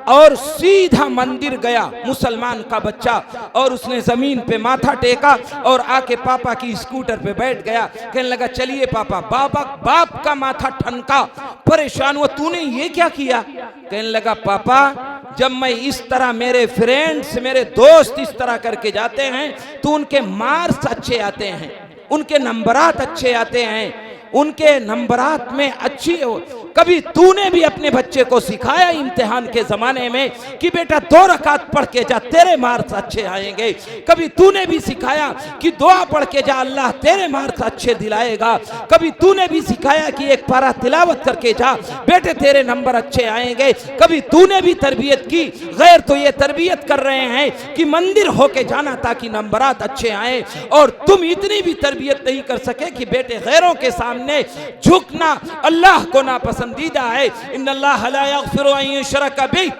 और सीधा मंदिर गया, मुसलमान का बच्चा, और उसने जमीन पे माथा टेका और आके पापा की स्कूटर पे बैठ गया। कहने लगा चलिए पापा। बाप का माथा ठनका, परेशान हुआ, तूने ये क्या किया? कहने लगा पापा जब मैं इस तरह, मेरे फ्रेंड्स, मेरे दोस्त इस तरह करके जाते हैं तो उनके मार्क्स अच्छे आते हैं, उनके नंबरात अच्छे आते हैं, उनके नंबरात में अच्छी हो। कभी तूने भी अपने बच्चे को सिखाया इम्तिहान के ज़माने में कि बेटा 2 रकात पढ़ के जा, तेरे मार्क्स अच्छे आएंगे? कभी तूने भी सिखाया कि दुआ पढ़ के जा, अल्लाह तेरे मार्क्स अच्छे दिलाएगा? कभी तूने भी सिखाया कि एक पारा तिलावत करके जा, बेटे तेरे नंबर अच्छे आएंगे? कभी तूने भी तरबियत की? गैर तो ये तरबियत कर रहे हैं कि मंदिर होके जाना ताकि नंबरात अच्छे आए, और तुम इतनी भी तरबियत नहीं कर सके कि बेटे गैरों के सामने झुकना अल्लाह को नापसंदीदा है। इन्नल्लाह ला यग़फ़िरु अन युशरका बिही,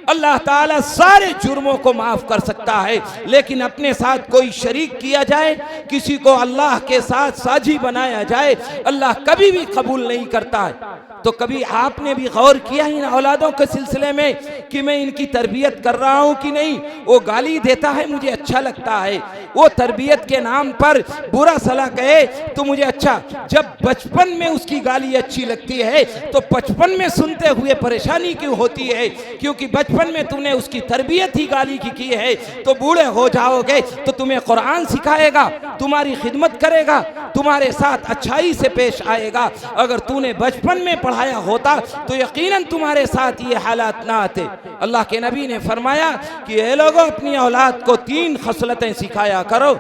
अल्लाह ताला सारे जुर्मों को माफ कर सकता है, लेकिन अपने साथ कोई शरीक किया जाए, किसी को अल्लाह के साथ साझी बनाया जाए, अल्लाह कभी भी कबूल नहीं करता है। तो कभी आपने भी गौर किया इन औलादों के सिलसिले में? कि मैं इनकी तरबियत कर रहा हूँ कि नहीं। वो गाली देता है, मुझे अच्छा लगता है। वो तरबियत के नाम पर बुरा सलाह कहे तो मुझे अच्छा, जब बचपन में उसकी गाली अच्छी लगती है तो बचपन में सुनते हुए परेशानी क्यों होती है? क्योंकि बचपन में तूने उसकी तरबियत ही गाली की है। तो बूढ़े हो जाओगे तो तुम्हें कुरान सिखाएगा, तुम्हारी खिदमत करेगा, तुम्हारे साथ अच्छाई से पेश आएगा। अगर तूने बचपन में पढ़ाया होता तो यकीनन तुम्हारे साथ ये हालात ना आते। अल्लाह के नबी ने फरमाया कि ये लोगों, अपनी औलाद को 3 खसलतें सिखाया करो।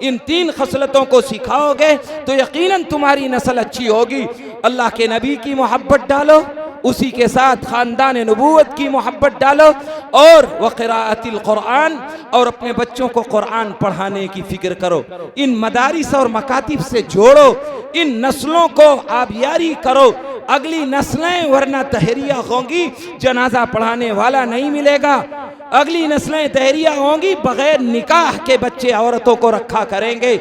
इन 3 खसलतों को सिखाओगे तो यकीनन तुम्हारी नस्ल अच्छी होगी। अल्लाह के नबी की मोहब्बत डालो, उसी के साथ ख़ानदान नबूवत की मोहब्बत डालो, और वक़िराअतिल कुरान, और अपने बच्चों को कुरान पढ़ाने की फ़िक्र करो। इन मदारिस और मकातिब से जोड़ो, इन नस्लों को आबियारी करो। अगली नस्लें वरना तहरिया होंगी, जनाजा पढ़ाने वाला नहीं मिलेगा। अगली नस्लें तहरिया होंगी, बगैर निकाह के बच्चे औरतों को रखा करेंगे।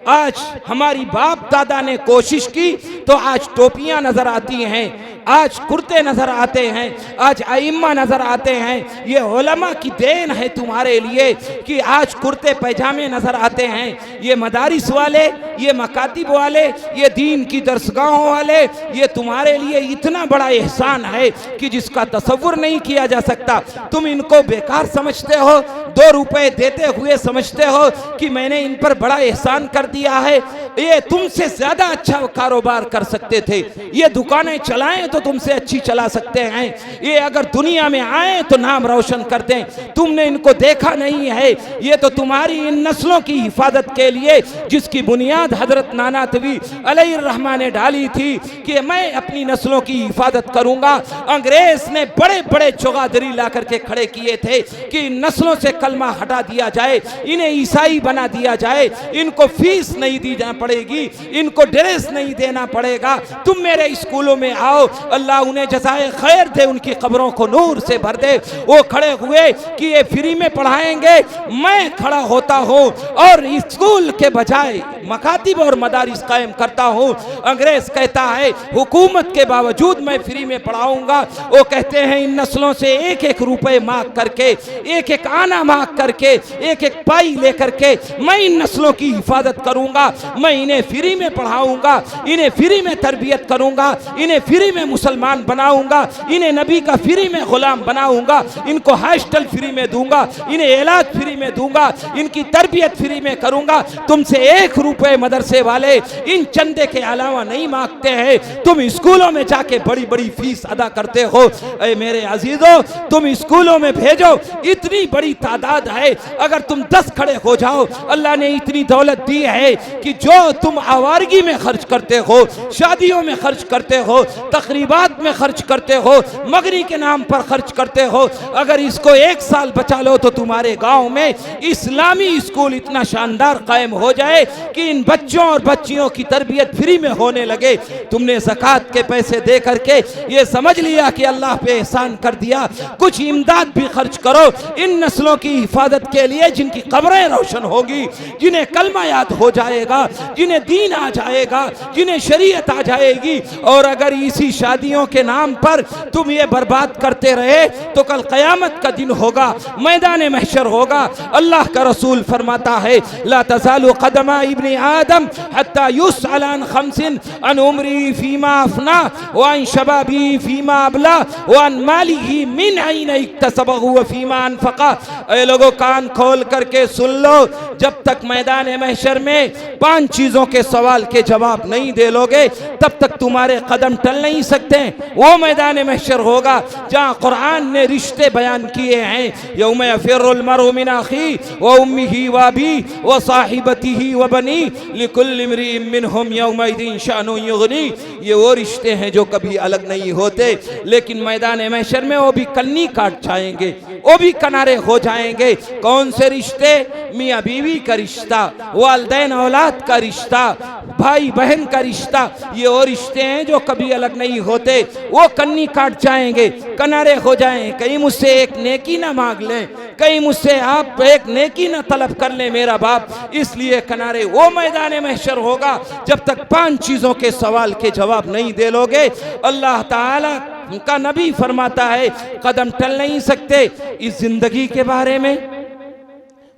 आज हमारी बाप दादा ने कोशिश की तो आज टोपियां नजर आती हैं, आज कुर्ते नजर आते हैं, आज आइम्मा नजर आते हैं। ये उलमा की देन है तुम्हारे लिए कि आज कुर्ते पैजामे नजर आते हैं। ये मदारिस वाले, ये मकातिब वाले, ये दीन की दरसगाहों वाले, ये तुम्हारे लिए इतना बड़ा एहसान है कि जिसका तसव्वुर नहीं किया जा सकता। तुम इनको बेकार समझते हो, 2 रुपए देते हुए समझते हो कि मैंने इन पर बड़ा एहसान कर दिया है। ये तुमसे ज्यादा अच्छा कारोबार कर सकते थे, ये दुकानें चलाएं तो तुमसे अच्छी चला सकते हैं, ये अगर दुनिया में आए तो नाम रोशन कर दें। तुमने इनको देखा नहीं है। ये तो तुम्हारी इन नस्लों की हिफाजत के लिए, जिसकी बुनियाद हजरत नाना तवी अलैहिर्रहमा ने डाली थी कि मैं अपनी नस्लों की हिफाजत करूंगा। अंग्रेज ने बड़े बड़े चौगादरी ला करके खड़े किए थे कि इन नस्लों से कलमा हटा दिया जाए, इन्हें ईसाई बना दिया जाए, इनको फीस नहीं दी जाना पड़ेगी, इनको ड्रेस नहीं देना पड़ेगा। तुम मेरे स्कूलों में आओ, अल्लाह उन्हें जज़ाए खैर दे, उनकी कब्रों को नूर से भर दे। वो खड़े हुए कि ये फ्री में पढ़ाएंगे। मैं खड़ा होता हूँ और स्कूल के बजाय मकातिब और मदारिस कायम करता हूँ। अंग्रेज कहता है हुकूमत के बावजूद मैं फ्री में पढ़ाऊंगा। वो कहते हैं इन नस्लों से 1-1 रुपए मांग करके, 1-1 आना मांग करके, 1-1 पाई लेकर के मैं इन नस्लों की हिफाजत करूंगा। मैं इन्हें फ्री में पढ़ाऊंगा, इन्हें फ्री में तरबियत करूंगा, इन्हें फ्री में मुसलमान बनाऊंगा, इन्हें नबी का फ्री में गुलाम बनाऊंगा, इनको हॉस्टल फ्री में दूंगा, इन्हें इलाज फ्री में दूंगा, इनकी तरबियत फ्री में करूंगा। तुमसे 1 रुपए मदरसे वाले इन चंदे के अलावा नहीं मांगते हैं। तुम स्कूलों में जाके बड़ी बड़ी फीस अदा करते हो। ऐ मेरे अजीजों, तुम स्कूलों में भेजो, इतनी बड़ी तादाद है। अगर तुम 10 खड़े हो जाओ, अल्लाह ने इतनी दौलत दी है कि जो तुम आवारगी में खर्च करते हो, शादियों में खर्च करते हो, तकरीबात में खर्च करते हो, मगनी के नाम पर खर्च करते हो, अगर इसको 1 साल बचा लो तो तुम्हारे गांव में इस्लामी स्कूल इतना शानदार कायम हो जाए कि इन बच्चों और बच्चियों की तरबियत फ्री में होने लगे। तुमने ज़कात के पैसे दे करके ये समझ लिया कि अल्लाह पे एहसान कर दिया। कुछ इमदाद भी खर्च करो इन नस्लों की हिफाजत के लिए, जिनकी कब्रें रोशन होगी, जिन्हें कलमा याद हो जाएगा, जिन्हें दीन आ जाएगा, जिन्हें शरीयत आ जाएगी। और अगर इसी शादियों के नाम पर तुम ये बर्बाद करते रहे तो कल क़यामत का दिन होगा, मैदान महशर होगा। अल्लाह का रसूल फरमाता है ला तज़ालु क़दमा इब्न आदम हत्ता युसअल अन खम्सिन अन उम्री फीमा अफना व अन शबाबी फीमा अबला व अन मालिही मिन ऐन इक्तसबहु व फीमा अनफ़क़ा। ऐ लोगों, कान खोल करके सुन लो, जब तक मैदान महशर में 5 चीज़ों के सवाल के जवाब नहीं दे लोगे तब तक तुम्हारे कदम टल नहीं सकते। वो मैदान महशर होगा जहाँ कुरान ने रिश्ते बयान किए हैं। यौम यफ़िर्रुल मरउ मिन अख़ी व उम्मिही व अबी व साहिबतिही व बनी लिकुल्लि इम्रिइन मिनहुम यौमइज़िन शानुन युग़नी। ये वो रिश्ते हैं जो कभी अलग नहीं होते, लेकिन मैदान महशर में वो भी कन्नी काट जाएंगे, वो भी किनारे हो जाएंगे। कौन से रिश्ते? मियाँ बीवी का रिश्ता, वालिदैन औलाद का रिश्ता, भाई बहन का रिश्ता। ये वो रिश्ते हैं जो कभी अलग नहीं होते। वो कन्नी काट जाएंगे, किनारे हो जाएं। कहीं मुझसे एक नेकी ना मांग लें, कहीं मुझसे आप एक नेकी ना तलब कर लें मेरा बाप, इसलिए किनारे। वो मैदान महशर होगा जब तक 5 चीज़ों के सवाल के जवाब नहीं दे लोगे। अल्लाह ताला का नबी फरमाता है कदम टल नहीं सकते इस जिंदगी के बारे में,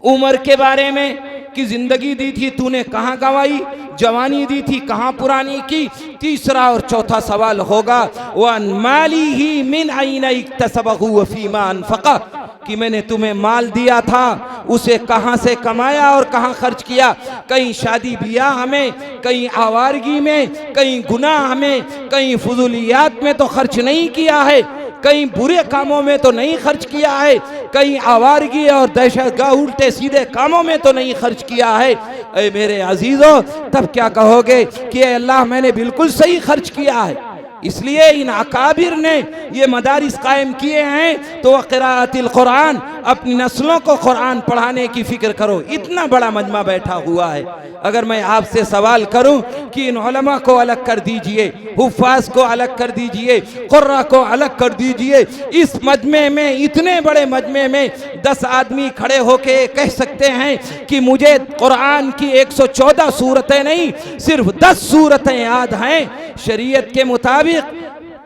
उम्र के बारे में कि जिंदगी दी थी तूने कहाँ गंवाई, जवानी दी थी कहाँ पुरानी की। तीसरा और चौथा सवाल होगा वन माली ही मिन आईना इक्तसबहु व फीमा अनफका, कि मैंने तुम्हें माल दिया था उसे कहाँ से कमाया और कहाँ खर्च किया। कहीं शादी ब्याह में, कहीं आवारगी में, कहीं गुनाह में, कहीं फुजुलियात में तो खर्च नहीं किया है, कहीं बुरे कामों में तो नहीं खर्च किया है, कहीं आवारगी और दहशतगर्द उल्टे सीधे कामों में तो नहीं खर्च किया है। ऐ मेरे अजीजों, तब क्या कहोगे कि अल्लाह मैंने बिल्कुल सही खर्च किया है। इसलिए इन अकाबिर ने ये मदारिस कायम किए हैं तो क़िराअतिल कुरान, अपनी नस्लों को कुरान पढ़ाने की फिक्र करो। इतना बड़ा मजमा बैठा हुआ है, अगर मैं आपसे सवाल करूं कि इन उलमा को अलग कर दीजिए, हुफ़ाज़ को अलग कर दीजिए, क़ुर्रा को अलग कर दीजिए, इस मजमे में, इतने बड़े मजमे में 10 आदमी खड़े होके कह सकते हैं कि मुझे कुरान की 114 सूरतें नहीं सिर्फ 10 सूरतें याद हैं, शरीयत के मुताबिक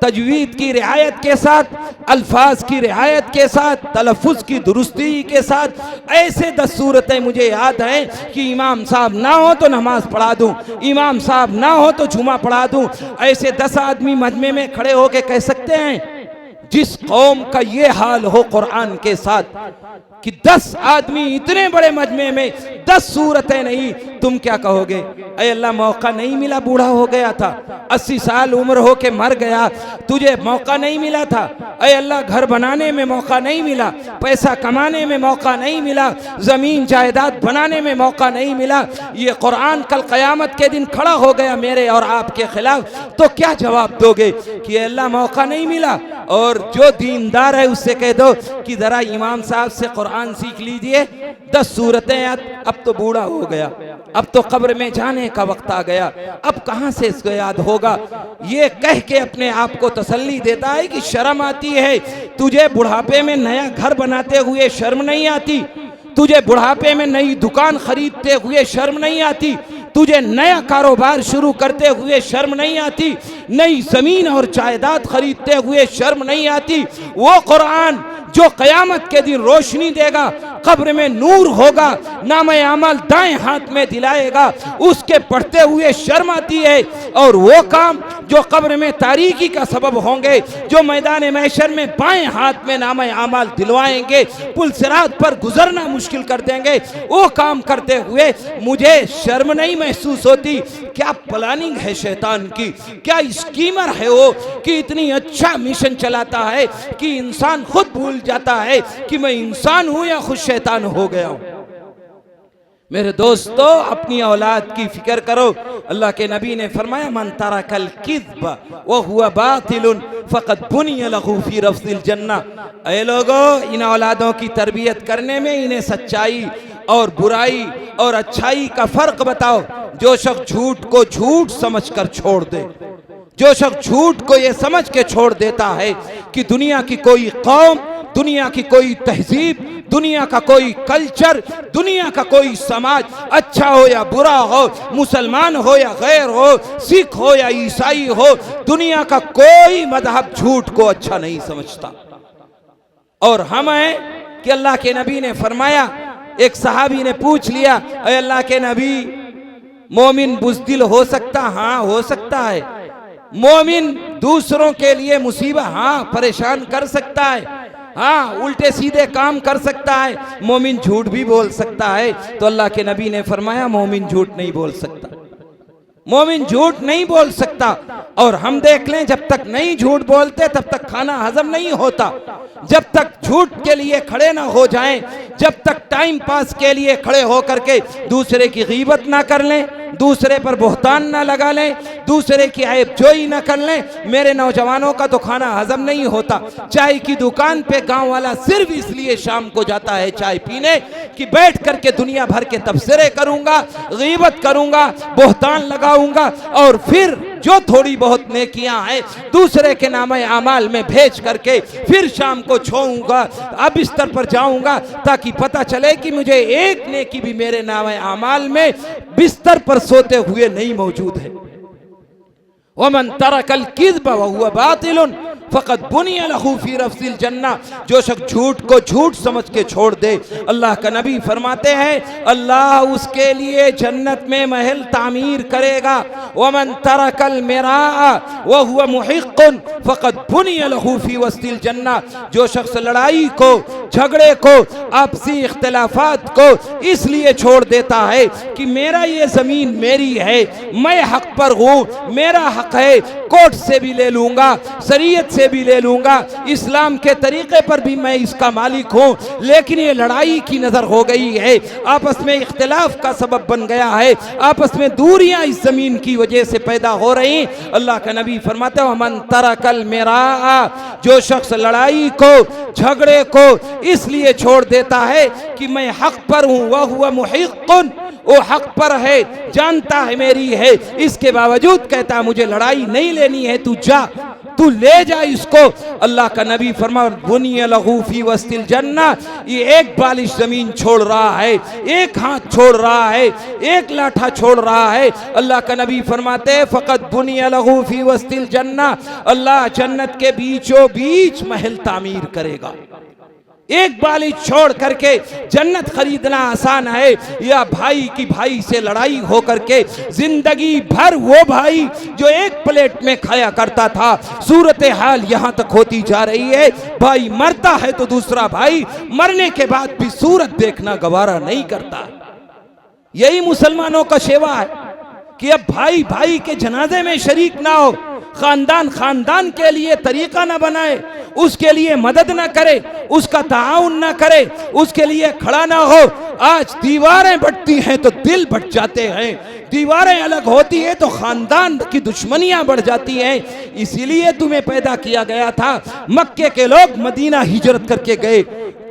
तजवीद की रियायत के साथ, अल्फाज की रियायत के साथ, तलफ़ुज़ की दुरुस्ती के साथ, ऐसे 10 सूरतें मुझे याद हैं कि इमाम साहब ना हो तो नमाज पढ़ा दूं, इमाम साहब ना हो तो जुमा पढ़ा दूं। ऐसे 10 आदमी मजमे में खड़े होके कह सकते हैं। जिस कौम का ये हाल हो कुरान के साथ कि 10 आदमी इतने बड़े मजमे में 10 सूरतें नहीं, तुम क्या कहोगे? अरे अल्लाह मौका नहीं मिला, बूढ़ा हो गया था, 80 साल उम्र हो के मर गया, तुझे मौका नहीं मिला था। अरे अल्लाह घर बनाने में मौका नहीं मिला, पैसा कमाने में मौका नहीं मिला, जमीन जायदाद बनाने में मौका नहीं मिला। ये कुरान कल क़यामत के दिन खड़ा हो गया मेरे और आपके खिलाफ, तो क्या जवाब दोगे कि अल्लाह मौका नहीं मिला? और जो दीनदार है उससे कह दो कि जरा इमाम साहब से कुरान सीख लीजिए, 10 सूरतें याद, अब तो बूढ़ा हो गया, अब तो कब्र में जाने का वक्त आ गया, अब कहां से इसको याद होगा। ये कह के अपने आप को तसल्ली देता है कि शर्म आती है। तुझे बुढ़ापे में नया घर बनाते हुए शर्म नहीं आती, तुझे बुढ़ापे में नई दुकान खरीदते हुए शर्म नहीं आती, तुझे नया कारोबार शुरू करते हुए शर्म नहीं आती, नई जमीन और जायदाद खरीदते हुए शर्म नहीं आती। वो कुरान जो क़यामत के दिन रोशनी देगा, कब्र में नूर होगा, नामे अमल दाएं हाथ में दिलाएगा, उसके पढ़ते हुए शर्म आती है। और वो काम जो कब्र में तारीकी का सबब होंगे, जो मैदान महशर में बाएं हाथ में नामे अमल दिलवाएंगे, पुल सिरात पर गुजरना मुश्किल कर देंगे, वो काम करते हुए मुझे शर्म नहीं महसूस होती। क्या प्लानिंग है शैतान की, क्या स्कीमर है वो कि इतनी अच्छा मिशन चलाता है कि इंसान खुद भूल जाता है कि मैं इंसान हूं या खुद शैतान हो गया हूं। मेरे दोस्तों, अपनी औलाद की फिक्र करो। अल्लाह के नबी ने फरमाया मन तरकल किज़्ब व हुवा बातिलुन फ़क़द बुनिया लहू फ़ी रफ़्ज़िल जन्नह। ऐ लोगों, इन औलादों की तरबियत करने में इन्हें सच्चाई और बुराई और अच्छाई का फर्क बताओ। जो शख्स झूठ को झूठ समझकर छोड़ दे, जो शख्स झूठ को ये समझ के छोड़ देता है कि दुनिया की कोई कौम, दुनिया की कोई तहजीब, दुनिया का कोई कल्चर, दुनिया का कोई समाज, अच्छा हो या बुरा हो, मुसलमान हो या गैर हो, सिख हो या ईसाई हो, दुनिया का कोई मजहब झूठ को अच्छा नहीं समझता। और हम हैं कि अल्लाह के नबी ने फरमाया, एक सहाबी ने पूछ लिया, अल्लाह के नबी मोमिन बुज़दिल हो सकता? हाँ हो सकता है। मोमिन दूसरों के लिए मुसीबत, हाँ परेशान कर सकता है, हाँ उल्टे सीधे काम कर सकता है। मोमिन झूठ भी बोल सकता है। तो अल्लाह के नबी ने फरमाया मोमिन झूठ नहीं बोल सकता, मोमिन झूठ नहीं बोल सकता। और हम देख लें, जब तक नहीं झूठ बोलते तब तक खाना हजम नहीं होता। जब तक झूठ के लिए खड़े ना हो जाएं, जब तक टाइम पास के लिए खड़े होकर के दूसरे की गीबत ना कर लें, दूसरे पर बोहतान ना लगा लें, दूसरे की ऐबजोई ना कर लें, मेरे नौजवानों का तो खाना हजम नहीं होता। चाय की दुकान पे गांव वाला सिर्फ इसलिए शाम को जाता है चाय पीने कि बैठ करके दुनिया भर के तबसरे करूंगा, गीबत करूंगा, बोहतान लगाऊंगा, और फिर जो थोड़ी बहुत नेकियां हैं दूसरे के नामे अमाल में भेज करके फिर शाम को छोऊंगा, अब बिस्तर पर जाऊंगा ताकि पता चले कि मुझे एक नेकी भी मेरे नामे अमाल में बिस्तर पर सोते हुए नहीं मौजूद है। वमन तरकल किज़्ब व हुवा बातिलुन, फ़क़द बुनिया लहू फ़ी रफ़्ज़िल जन्ना, जो शख्स झूठ को झूठ समझ के छोड़ दे, अल्लाह का नबी फरमाते हैं अल्लाह उसके लिए जन्नत में महल तामीर करेगा। वमन तरकल मिराअ व हुवा मुहिक़्क़ुन फ़क़द बुनिया लहू फ़ी वस्तिल जन्ना, जो शख्स लड़ाई को, झगड़े को, आपसी इख्तिलाफात को इसलिए छोड़ देता है कि मेरा ये ज़मीन मेरी है, मैं हक पर हूँ, मेरा हक है, कोर्ट से भी ले लूँगा, शरीयत से भी ले लूँगा, इस्लाम के तरीक़े पर भी मैं इसका मालिक हूँ, लेकिन ये लड़ाई की नज़र हो गई है, आपस में इख्तिलाफ का सबब बन गया है, आपस में दूरियाँ इस ज़मीन की वजह से पैदा हो रही। अल्लाह का नबी फरमाते हैं मन तरकल मिराअ, जो शख्स लड़ाई को, झगड़े को इसलिए छोड़ देता है कि मैं हक पर हूँ, वह हुआ मुहिक़्क़ुन, वो हक पर है, जानता है मेरी है, इसके बावजूद कहता है मुझे लड़ाई नहीं लेनी है, तू जा, तू ले जा इसको। अल्लाह का नबी फरमा बुनिया लहू फ़ी वस्तिल जन्ना, ये एक बालिश ज़मीन छोड़ रहा है, एक हाथ छोड़ रहा है, एक लाठा छोड़ रहा है। अल्लाह का नबी फरमाते हैं फ़क़द बुनिया लहू फ़ी वस्तिल जन्ना, अल्लाह जन्नत के बीचों बीच महल तामीर करेगा। एक बालिश छोड़ करके जन्नत खरीदना आसान है, या भाई की भाई से लड़ाई हो करके जिंदगी भर वो भाई जो एक प्लेट में खाया करता था, सूरत हाल यहाँ तक होती जा रही है, भाई मरता है तो दूसरा भाई मरने के बाद भी सूरत देखना गवारा नहीं करता। यही मुसलमानों का शेवा है कि अब भाई भाई के जनाजे में शरीक ना हो, खानदान खानदान के लिए तरीका ना बनाए, उसके लिए मदद ना करे, उसका ताउन ना करे, उसके लिए खड़ा ना हो। आज दीवारें बढ़ती हैं तो दिल बढ़ जाते हैं, दीवारें अलग होती है तो खानदान की दुश्मनियां बढ़ जाती हैं। इसीलिए तुम्हें पैदा किया गया था। मक्के के लोग मदीना हिजरत करके गए,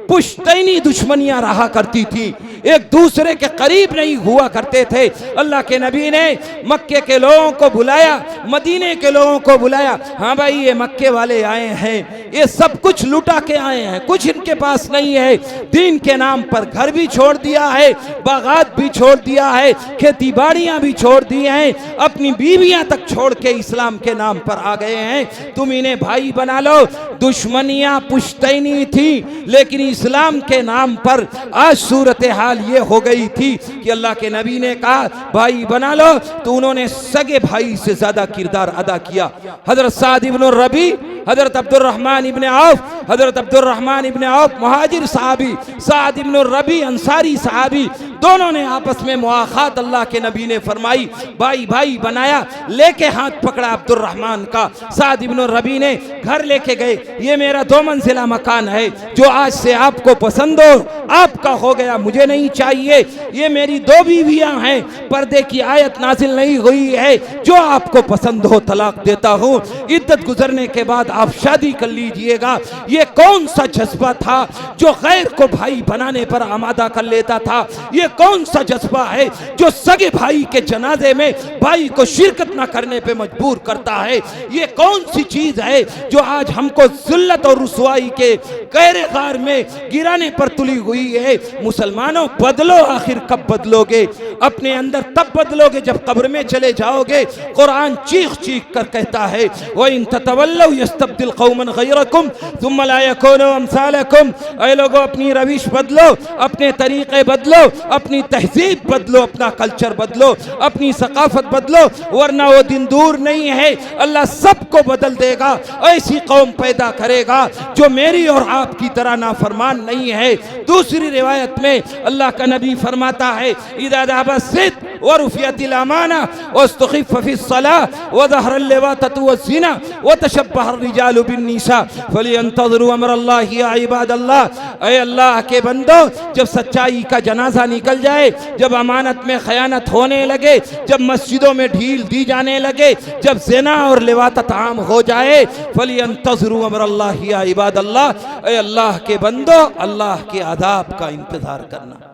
पुश्तैनी दुश्मनियां रहा करती थी, एक दूसरे के करीब नहीं हुआ करते थे। अल्लाह के नबी ने मक्के के लोगों को बुलाया, मदीने के लोगों को बुलाया, हाँ भाई ये मक्के वाले आए हैं, ये सब कुछ लुटा के आए हैं, कुछ इनके पास नहीं है, दीन के नाम पर घर भी छोड़ दिया है, बागात भी छोड़ दिया है, खेती बाड़ियां भी छोड़ दी हैं, अपनी बीवियां तक छोड़ के इस्लाम के नाम पर आ गए हैं। तुम इन्हें भाई बना लो। दुश्मनियां पुश्तैनी थी, लेकिन इस्लाम के नाम पर आज सूरत हाल ये हो गई थी कि अल्लाह के नबी ने कहा भाई बना लो, तो उन्होंने सगे भाई से ज्यादा किरदार अदा किया। हजरत साद इब्न रबी, हजरत Abdurrahman ibn of, Hazrat Abdurrahman ibn of मुहाजिर सहाबी, साद इब्न रबी अंसारी सहाबी, दोनों ने आपस में मुआखात अल्लाह के नबी ने फरमाई, भाई भाई बनाया, लेके हाथ पकड़ा अब्दुर्रहमान का। साद इब्न रबी ने घर लेके गए, ये मेरा 2 मंजिला मकान है, जो आज से आपको पसंद हो आपका हो गया, मुझे नहीं चाहिए। ये मेरी 2 बीवियां हैं, पर्दे की आयत नाजिल नहीं हुई है, जो आपको पसंद हो तलाक देता हूँ, इद्दत गुजरने के बाद आप शादी कर लीजिएगा। ये कौन सा जज्बा था जो गैर को भाई बनाने पर आमादा कर लेता था? ये कौन सा जज्बा है जो सगे भाई के जनाजे में भाई को शिरकत न करने पे मजबूर करता है? ये कौन सी चीज है जो आज हमको जिल्लत और रुसवाई के गहरे गार में गिराने पर तुली हुई है? मुसलमानों बदलो, आखिर कब बदलोगे? अपने अंदर तब बदलोगे जब कब्र में चले जाओगे। कुरान चीख चीख कर कहता है व इन ततवल्लौ यस्तब्दिल कौमन गैरकुम सुम्मा ला यकूनु अमसालकुम। ऐ लोगों, अपनी रविश बदलो, अपने तरीके बदलो, अपनी तहजीब बदलो, अपना कल्चर बदलो, अपनी सकाफत बदलो, वरना वो दिन दूर नहीं है, अल्लाह सबको बदल देगा। ऐसी कौम पैदा करेगा जो मेरी और आपकी तरह नाफरमान नहीं है। दूसरी रिवायत में अल्लाह का नबी फरमाता है इज़ा ज़हबा सिद्क़ व रुफ़ियतिल अमाना वस्तुख़िफ़्फ़ फ़िस्सलाह व ज़हरल लिवाततु वज़्ज़िना व तशब्बहर रिजालु बिन्निसा फ़लियंतज़िरू अम्रल्लाहि या इबादल्लाह। ऐ अल्लाह के बंदो, जब सच्चाई का जनाजा निकल जाए, जब अमानत में खयानत होने लगे, जब मस्जिदों में ढील दी जाने लगे, जब ज़िना और लिवातत आम हो जाए, फ़लियंतज़िरू अम्रल्लाहि या इबादल्लाह। ऐ अल्लाह के बंदो, अल्लाह के अज़ाब का इंतजार करना।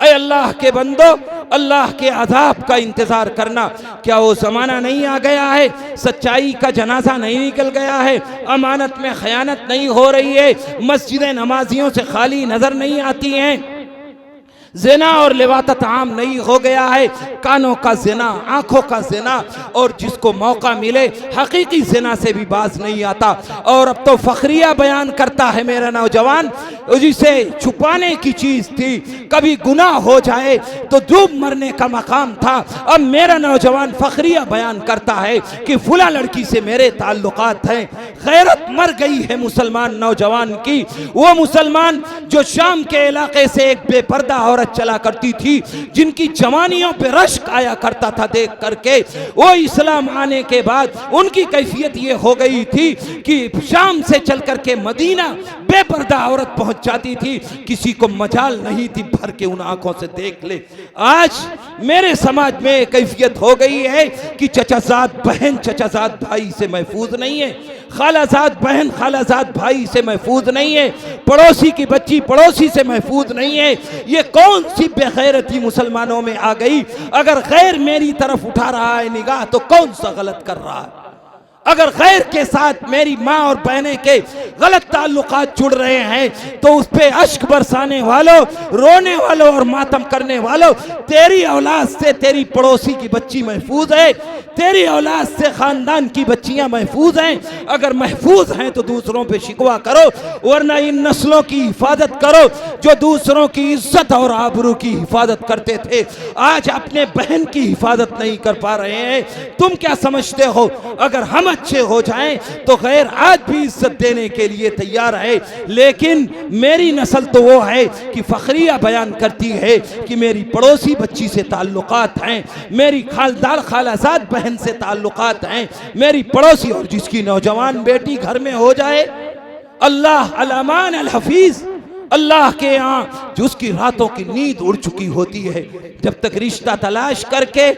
ऐ अल्लाह के बंदो, अल्लाह के अज़ाब का इंतजार करना। क्या वो ज़माना नहीं आ गया है? सच्चाई का जनाजा नहीं निकल गया है? अमानत में खयानत नहीं हो रही है? मस्जिदें नमाजियों से खाली नजर नहीं आती हैं? ज़िना और लिवातत आम नहीं हो गया है, कानों का ज़िना, आँखों का ज़िना, और जिसको मौका मिले हकीकी ज़िना से भी बाज नहीं आता। और अब तो फ़खरिया बयान करता है मेरा नौजवान, जिसे छुपाने की चीज़ थी, कभी गुनाह हो जाए तो डूब मरने का मकाम था, अब मेरा नौजवान फ़खरिया बयान करता है कि फुला लड़की से मेरे ताल्लुकात हैं। गैरत मर गई है मुसलमान नौजवान की, वो मुसलमान जो शाम के इलाके से एक बेपर्दा औरत चला करती थी, जिनकी जवानियों पे रश्क आया करता था देख करके, वो इस्लाम आने के बाद उनकी कैफियत ये हो गई थी कि शाम से चल करके मदीना बेपर्दा औरत पहुंच जाती थी, किसी को मजाल नहीं थी भर के उन आंखों से देख ले। आज मेरे समाज में कैफियत हो गई है कि चचाजाद बहन चचाजाद भाई से महफूज नहीं है, खालाजाद बहन खालाजाद भाई से महफूज नहीं है, पड़ोसी की बच्ची पड़ोसी से महफूज नहीं है। ये कौन सी बेगैरती मुसलमानों में आ गई? अगर गैर मेरी तरफ उठा रहा है निगाह तो कौन सा गलत कर रहा है? अगर गैर के साथ मेरी माँ और बहनें के गलत ताल्लुकात जुड़ रहे हैं तो उस पे अश्क बरसाने वालों, रोने वालों और मातम करने वालों, तेरी औलाद से तेरी पड़ोसी की बच्ची महफूज है, तेरी औलाद से खानदान की बच्चियां महफूज हैं। अगर महफूज हैं तो दूसरों पे शिकवा करो, वरना इन नस्लों की हिफाजत करो जो दूसरों की इज्जत और आबरू की हिफाजत करते थे, आज अपने बहन की हिफाजत नहीं कर पा रहे हैं। तुम क्या समझते हो अगर हम अच्छे हो जाएं तो गैर आज भी इज्जत देने के लिए तैयार है? लेकिन मेरी नस्ल तो वो है कि फखरिया बयान करती है कि मेरी पड़ोसी बच्ची से ताल्लुकात हैं, मेरी खालदार खालाजाद बहन से ताल्लुकात हैं, मेरी पड़ोसी, और जिसकी नौजवान बेटी घर में हो जाए, अल्लाह अल-अमान अल-हफीज, अल्लाह के यहाँ जो उसकी रातों की नींद उड़ चुकी होती है, जब तक रिश्ता तलाश करके,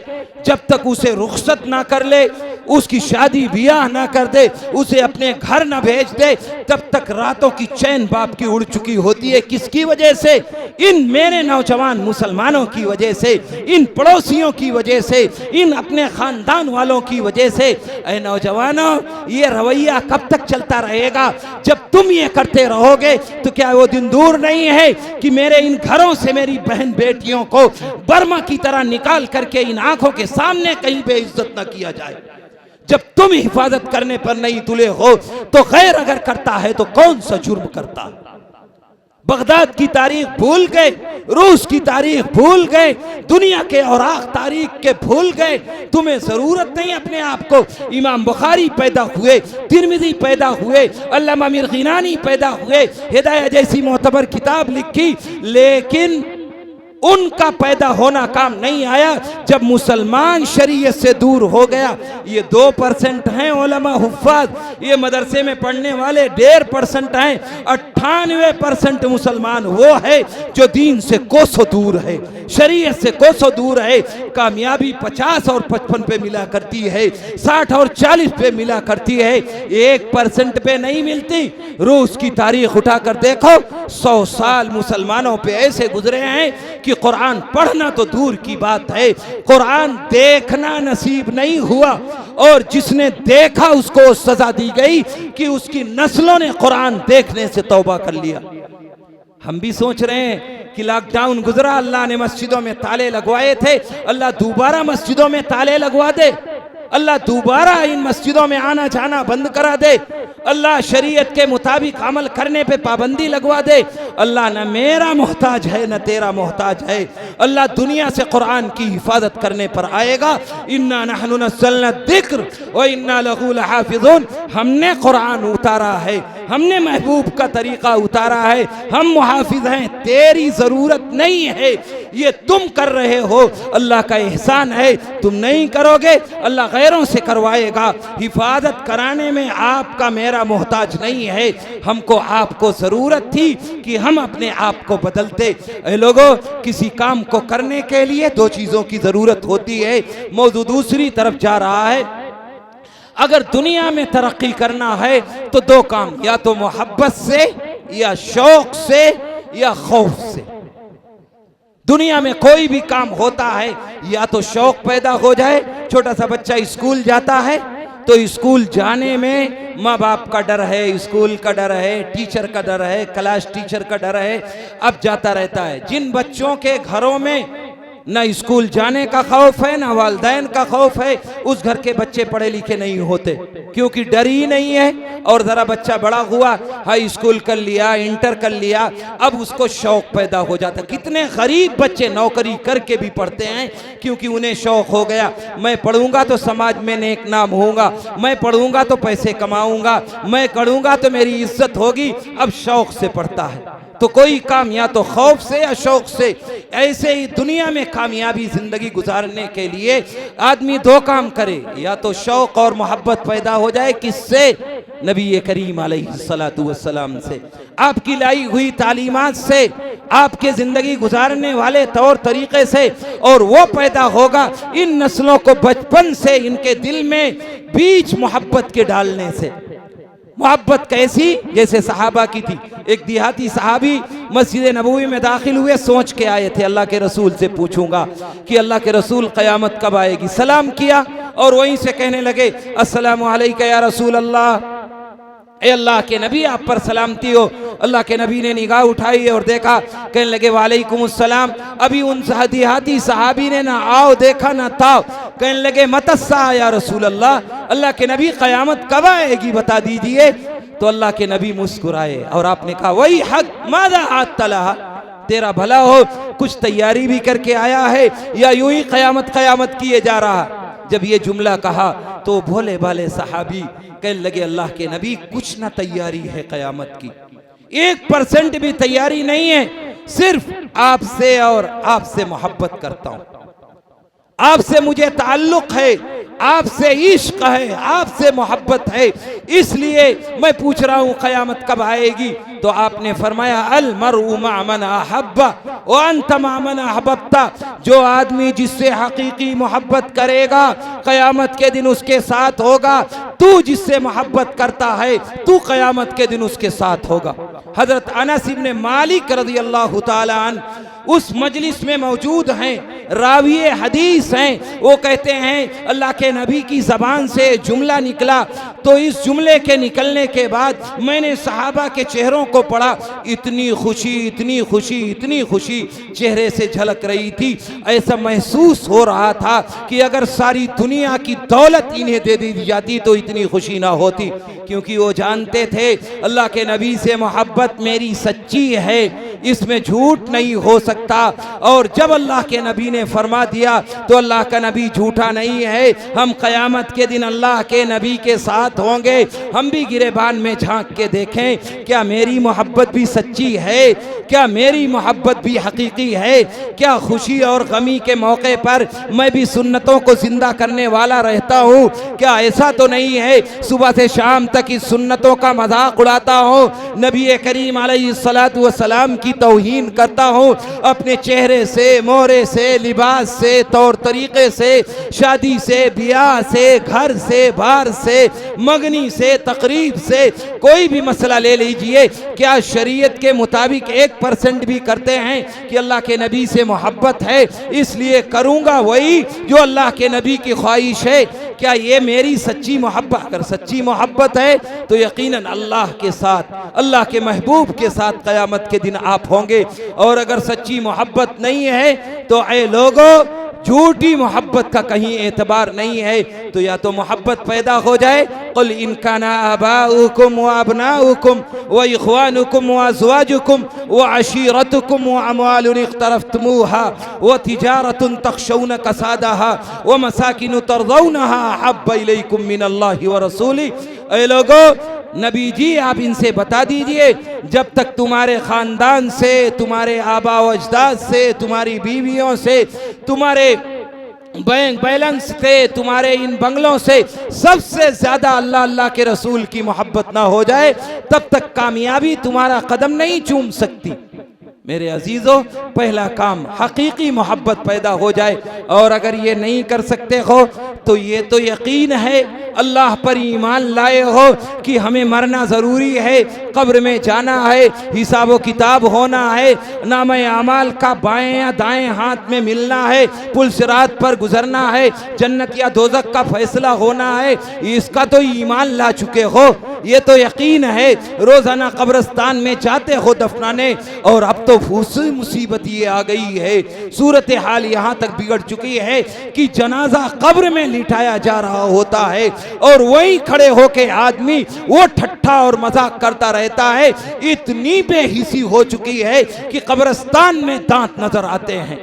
जब तक उसे रुखसत ना कर ले, उसकी शादी ब्याह ना कर दे, उसे अपने घर ना भेज दे, तब तक रातों की चैन बाप की उड़ चुकी होती है। किसकी वजह से? इन मेरे नौजवान मुसलमानों की वजह से, इन पड़ोसियों की वजह से, इन अपने खानदान वालों की वजह से। ऐ नौजवानों, ये रवैया कब तक चलता रहेगा? जब तुम ये करते रहोगे तो क्या वो दिन दूर नहीं है कि मेरे इन घरों से मेरी बहन बेटियों को बर्मा की तरह निकाल करके इन आंखों के सामने कहीं बेइज्जत न किया जाए? जब तुम हिफाजत करने पर नहीं तुले हो तो गैर अगर करता है तो कौन सा जुर्म करता? बगदाद की तारीख भूल गए, रूस की तारीख भूल गए, दुनिया के औराक तारीख के भूल गए। तुम्हें जरूरत नहीं अपने आप को, इमाम बुखारी पैदा हुए, तिरमिज़ी पैदा हुए, अल्लामा मीर गिनानी पैदा हुए, हिदायत जैसी मोतबर किताब लिखी, लेकिन उनका पैदा होना काम नहीं आया जब मुसलमान शरीयत से दूर हो गया। ये 2% हैं उलमा हुफ़ाज़, ये मदरसे में पढ़ने वाले 1.5% हैं। 98% मुसलमान वो है जो दीन से कोसों दूर है, शरीयत से कोसों दूर है। कामयाबी 50 और 55 पे मिला करती है, 60 और 40 पे मिला करती है, 1% पे नहीं मिलती। रूस की तारीख उठाकर देखो, 100 साल मुसलमानों पे ऐसे गुजरे हैं कि कुरान पढ़ना तो दूर की बात है, कुरान देखना नसीब नहीं हुआ, और जिसने देखा उसको सजा दी गई कि उसकी नस्लों ने कुरान देखने से तौबा कर लिया। हम भी सोच रहे हैं कि लॉकडाउन गुजरा, अल्लाह ने मस्जिदों में ताले लगवाए थे, अल्लाह दोबारा मस्जिदों में ताले लगवा दे, अल्लाह दोबारा इन मस्जिदों में आना जाना बंद करा दे, अल्लाह शरीयत के मुताबिक अमल करने पे पाबंदी लगवा दे। अल्लाह न मेरा मोहताज है न तेरा मोहताज है, अल्लाह दुनिया से कुरान की हिफाजत करने पर आएगा। इन्ना नहनु नज़्ज़लना ज़िक्र व इन्ना लहू लहाफ़िज़ून, हमने कुरान उतारा है, हमने महबूब का तरीका उतारा है, हम मुहाफिज हैं, तेरी ज़रूरत नहीं है, ये तुम कर रहे हो, अल्लाह का एहसान है, तुम नहीं करोगे अल्लाह गैरों से करवाएगा। हिफाजत कराने में आपका मेरा मोहताज नहीं है, हमको आपको ज़रूरत थी कि हम अपने आप को बदलते। ऐ लोगों, किसी काम को करने के लिए 2 चीज़ों की ज़रूरत होती है। मौजूद दूसरी तरफ जा रहा है, अगर दुनिया में तरक्की करना है तो 2 काम, या तो मोहब्बत से, या शौक से, या खौफ से। दुनिया में कोई भी काम होता है या तो शौक पैदा हो जाए, छोटा सा बच्चा स्कूल जाता है तो स्कूल जाने में माँ बाप का डर है, स्कूल का डर है, टीचर का डर है, क्लास टीचर का डर है, अब जाता रहता है। जिन बच्चों के घरों में ना स्कूल जाने का खौफ है ना वालिदैन का खौफ है, उस घर के बच्चे पढ़े लिखे नहीं होते, क्योंकि डर ही नहीं है। और जरा बच्चा बड़ा हुआ, हाई स्कूल कर लिया, इंटर कर लिया, अब उसको शौक पैदा हो जाता। कितने गरीब बच्चे नौकरी करके भी पढ़ते हैं, क्योंकि उन्हें शौक हो गया, मैं पढ़ूंगा तो समाज में नेक नाम होगा, मैं पढ़ूंगा तो पैसे कमाऊंगा, मैं पढ़ूंगा तो मेरी इज्जत होगी। अब शौक से पढ़ता है। तो कोई काम या तो खौफ से या शौक से। ऐसे ही दुनिया में कामयाबी जिंदगी गुजारने के लिए आदमी दो काम करे, या तो शौक और मोहब्बत पैदा हो जाए। किससे? नबी करीम अलैहिस्सलातु वस्सलाम से, आपकी लाई हुई तालीमात से, आपके जिंदगी गुजारने वाले तौर तरीके से। और वो पैदा होगा इन नस्लों को बचपन से इनके दिल में बीज मोहब्बत के डालने से। मोहब्बत कैसी? जैसे सहाबा की थी। एक देहाती सहाबी मस्जिद नबवी में दाखिल हुए, सोच के आए थे अल्लाह के रसूल से पूछूंगा कि अल्लाह के रसूल क़यामत कब आएगी। सलाम किया और वहीं से कहने लगे अस्सलामु अलैका या रसूल अल्लाह, ए अल्लाह के नबी आप पर सलामती हो। अल्लाह के नबी ने निगाह उठाई और देखा, कहने लगे वालेकुमुस्सलाम। अभी उन देहाती सहाबी ने ना आओ देखा ना ताओ, कहने लगे मतस्सा या रसूल अल्लाह, अल्लाह के नबी क़यामत कब आएगी बता दीजिए। तो अल्लाह के नबी मुस्कुराए और आपने कहा वही हक मादा आतला, तेरा भला हो, कुछ तैयारी भी करके आया है या यूं ही क़यामत क़यामत किए जा रहा। जब ये जुमला कहा तो भोले भाले सहाबी कहने लगे अल्लाह के नबी कुछ ना तैयारी है क़यामत की, 1% भी तैयारी नहीं है, सिर्फ आपसे और आपसे मोहब्बत करता हूं, आपसे मुझे ताल्लुक है, आपसे इश्क है, आपसे मोहब्बत है, इसलिए मैं पूछ रहा हूं क़यामत कब आएगी। तो आपने फरमाया अल मरउ मा मन अहब्बा व अंत मा मन अहबब्ता, जो आदमी जिससे हकीकी मोहब्बत करेगा क़यामत के दिन उसके साथ होगा, तू जिससे मोहब्बत करता है तू क़यामत के दिन उसके साथ होगा। हजरत अनस इब्न मालिक रज़ी अल्लाह ताला अन्हु उस मजलिस में मौजूद हैं, राविये हदीस हैं। वो कहते हैं अल्लाह के नबी की ज़बान से जुमला निकला, तो इस जुमले के निकलने के बाद मैंने सहाबा के चेहरों को पढ़ा, इतनी खुशी इतनी खुशी इतनी खुशी चेहरे से झलक रही थी। ऐसा महसूस हो रहा था कि अगर सारी दुनिया की दौलत इन्हें दे दी जाती तो इतनी खुशी ना होती, क्योंकि वो जानते थे अल्लाह के नबी से मोहब्बत मेरी सच्ची है, इसमें झूठ नहीं हो सकता। और जब अल्लाह के नबी ने फरमा दिया तो अल्लाह का नबी झूठा नहीं है, हम क़यामत के दिन अल्लाह के नबी के साथ होंगे। हम भी गिरेबान में झांक के देखें, क्या मेरी मोहब्बत भी सच्ची है, क्या मेरी मोहब्बत भी हकीकी है, क्या खुशी और गमी के मौके पर मैं भी सुन्नतों को जिंदा करने वाला रहता हूँ, क्या ऐसा तो नहीं है सुबह से शाम तक इस सुन्नतों का मजाक उड़ाता हूँ, नबी करीम अलैहिस्सलातु वस्सलाम की तौहीन करता हूँ, अपने चेहरे से, मोहरे से, लिबास से, तौर तरीके से, शादी से, ब्याह से, घर से, बाहर से, मगनी से, तकरीब से, कोई भी मसला ले लीजिए, क्या शरीयत के मुताबिक 1% भी करते हैं कि अल्लाह के नबी से मोहब्बत है इसलिए करूँगा वही जो अल्लाह के नबी की ख्वाहिश है? क्या ये मेरी सच्ची मोहब्बत? अगर सच्ची मोहब्बत है तो यकीनन अल्लाह के साथ, अल्लाह के महबूब के साथ क़यामत के दिन आप होंगे। और अगर सच्ची मोहब्बत नहीं है तो ऐ लोगों, झूठी मोहब्बत का कहीं एतबार नहीं है। तो या तो मोहब्बत पैदा हो जाए, कुल इन काना आबाउकुम व अबनाउकुम व इख्वानुकुम व अज़वाजुकुम व अशीरतुकुम व अमवालुन इख्तरफ्तमुहा व तिजारतुन तख्शौन कसादहा व मसाकिन तर्ज़ौनहा अहब्ब इलैकुम मिनल्लाहि व रसूली। ऐ लोगों, नबी जी आप इनसे बता दीजिए, जब तक तुम्हारे ख़ानदान से, तुम्हारे आबा व अजदाद से, तुम्हारी बीवियों से, तुम्हारे बैंक बैलेंस से, तुम्हारे इन बंगलों से सबसे ज़्यादा अल्लाह अल्लाह के रसूल की मोहब्बत ना हो जाए, तब तक कामयाबी तुम्हारा कदम नहीं चूम सकती। मेरे अजीज़ों, पहला काम हकीकी मोहब्बत पैदा हो जाए, और अगर ये नहीं कर सकते हो तो ये तो यकीन है अल्लाह पर ईमान लाए हो कि हमें मरना ज़रूरी है, कब्र में जाना है, हिसाब व किताब होना है, नामे अमाल का बाएं या दाएं हाथ में मिलना है, पुल सिरात पर गुजरना है, जन्नत या दोज़ख का फैसला होना है, इसका तो ईमान ला चुके हो, ये तो यकीन है। रोज़ाना कब्रिस्तान में जाते हो दफनाने, और अब तो फूसी मुसीबत ये आ गई है, सूरत हाल यहाँ तक बिगड़ चुकी है कि जनाजा कब्र में लिटाया जा रहा होता है और वही खड़े होके आदमी वो ठट्ठा और मजाक करता रहता है। इतनी बेहिसी हो चुकी है कि कब्रिस्तान में दांत नजर आते हैं।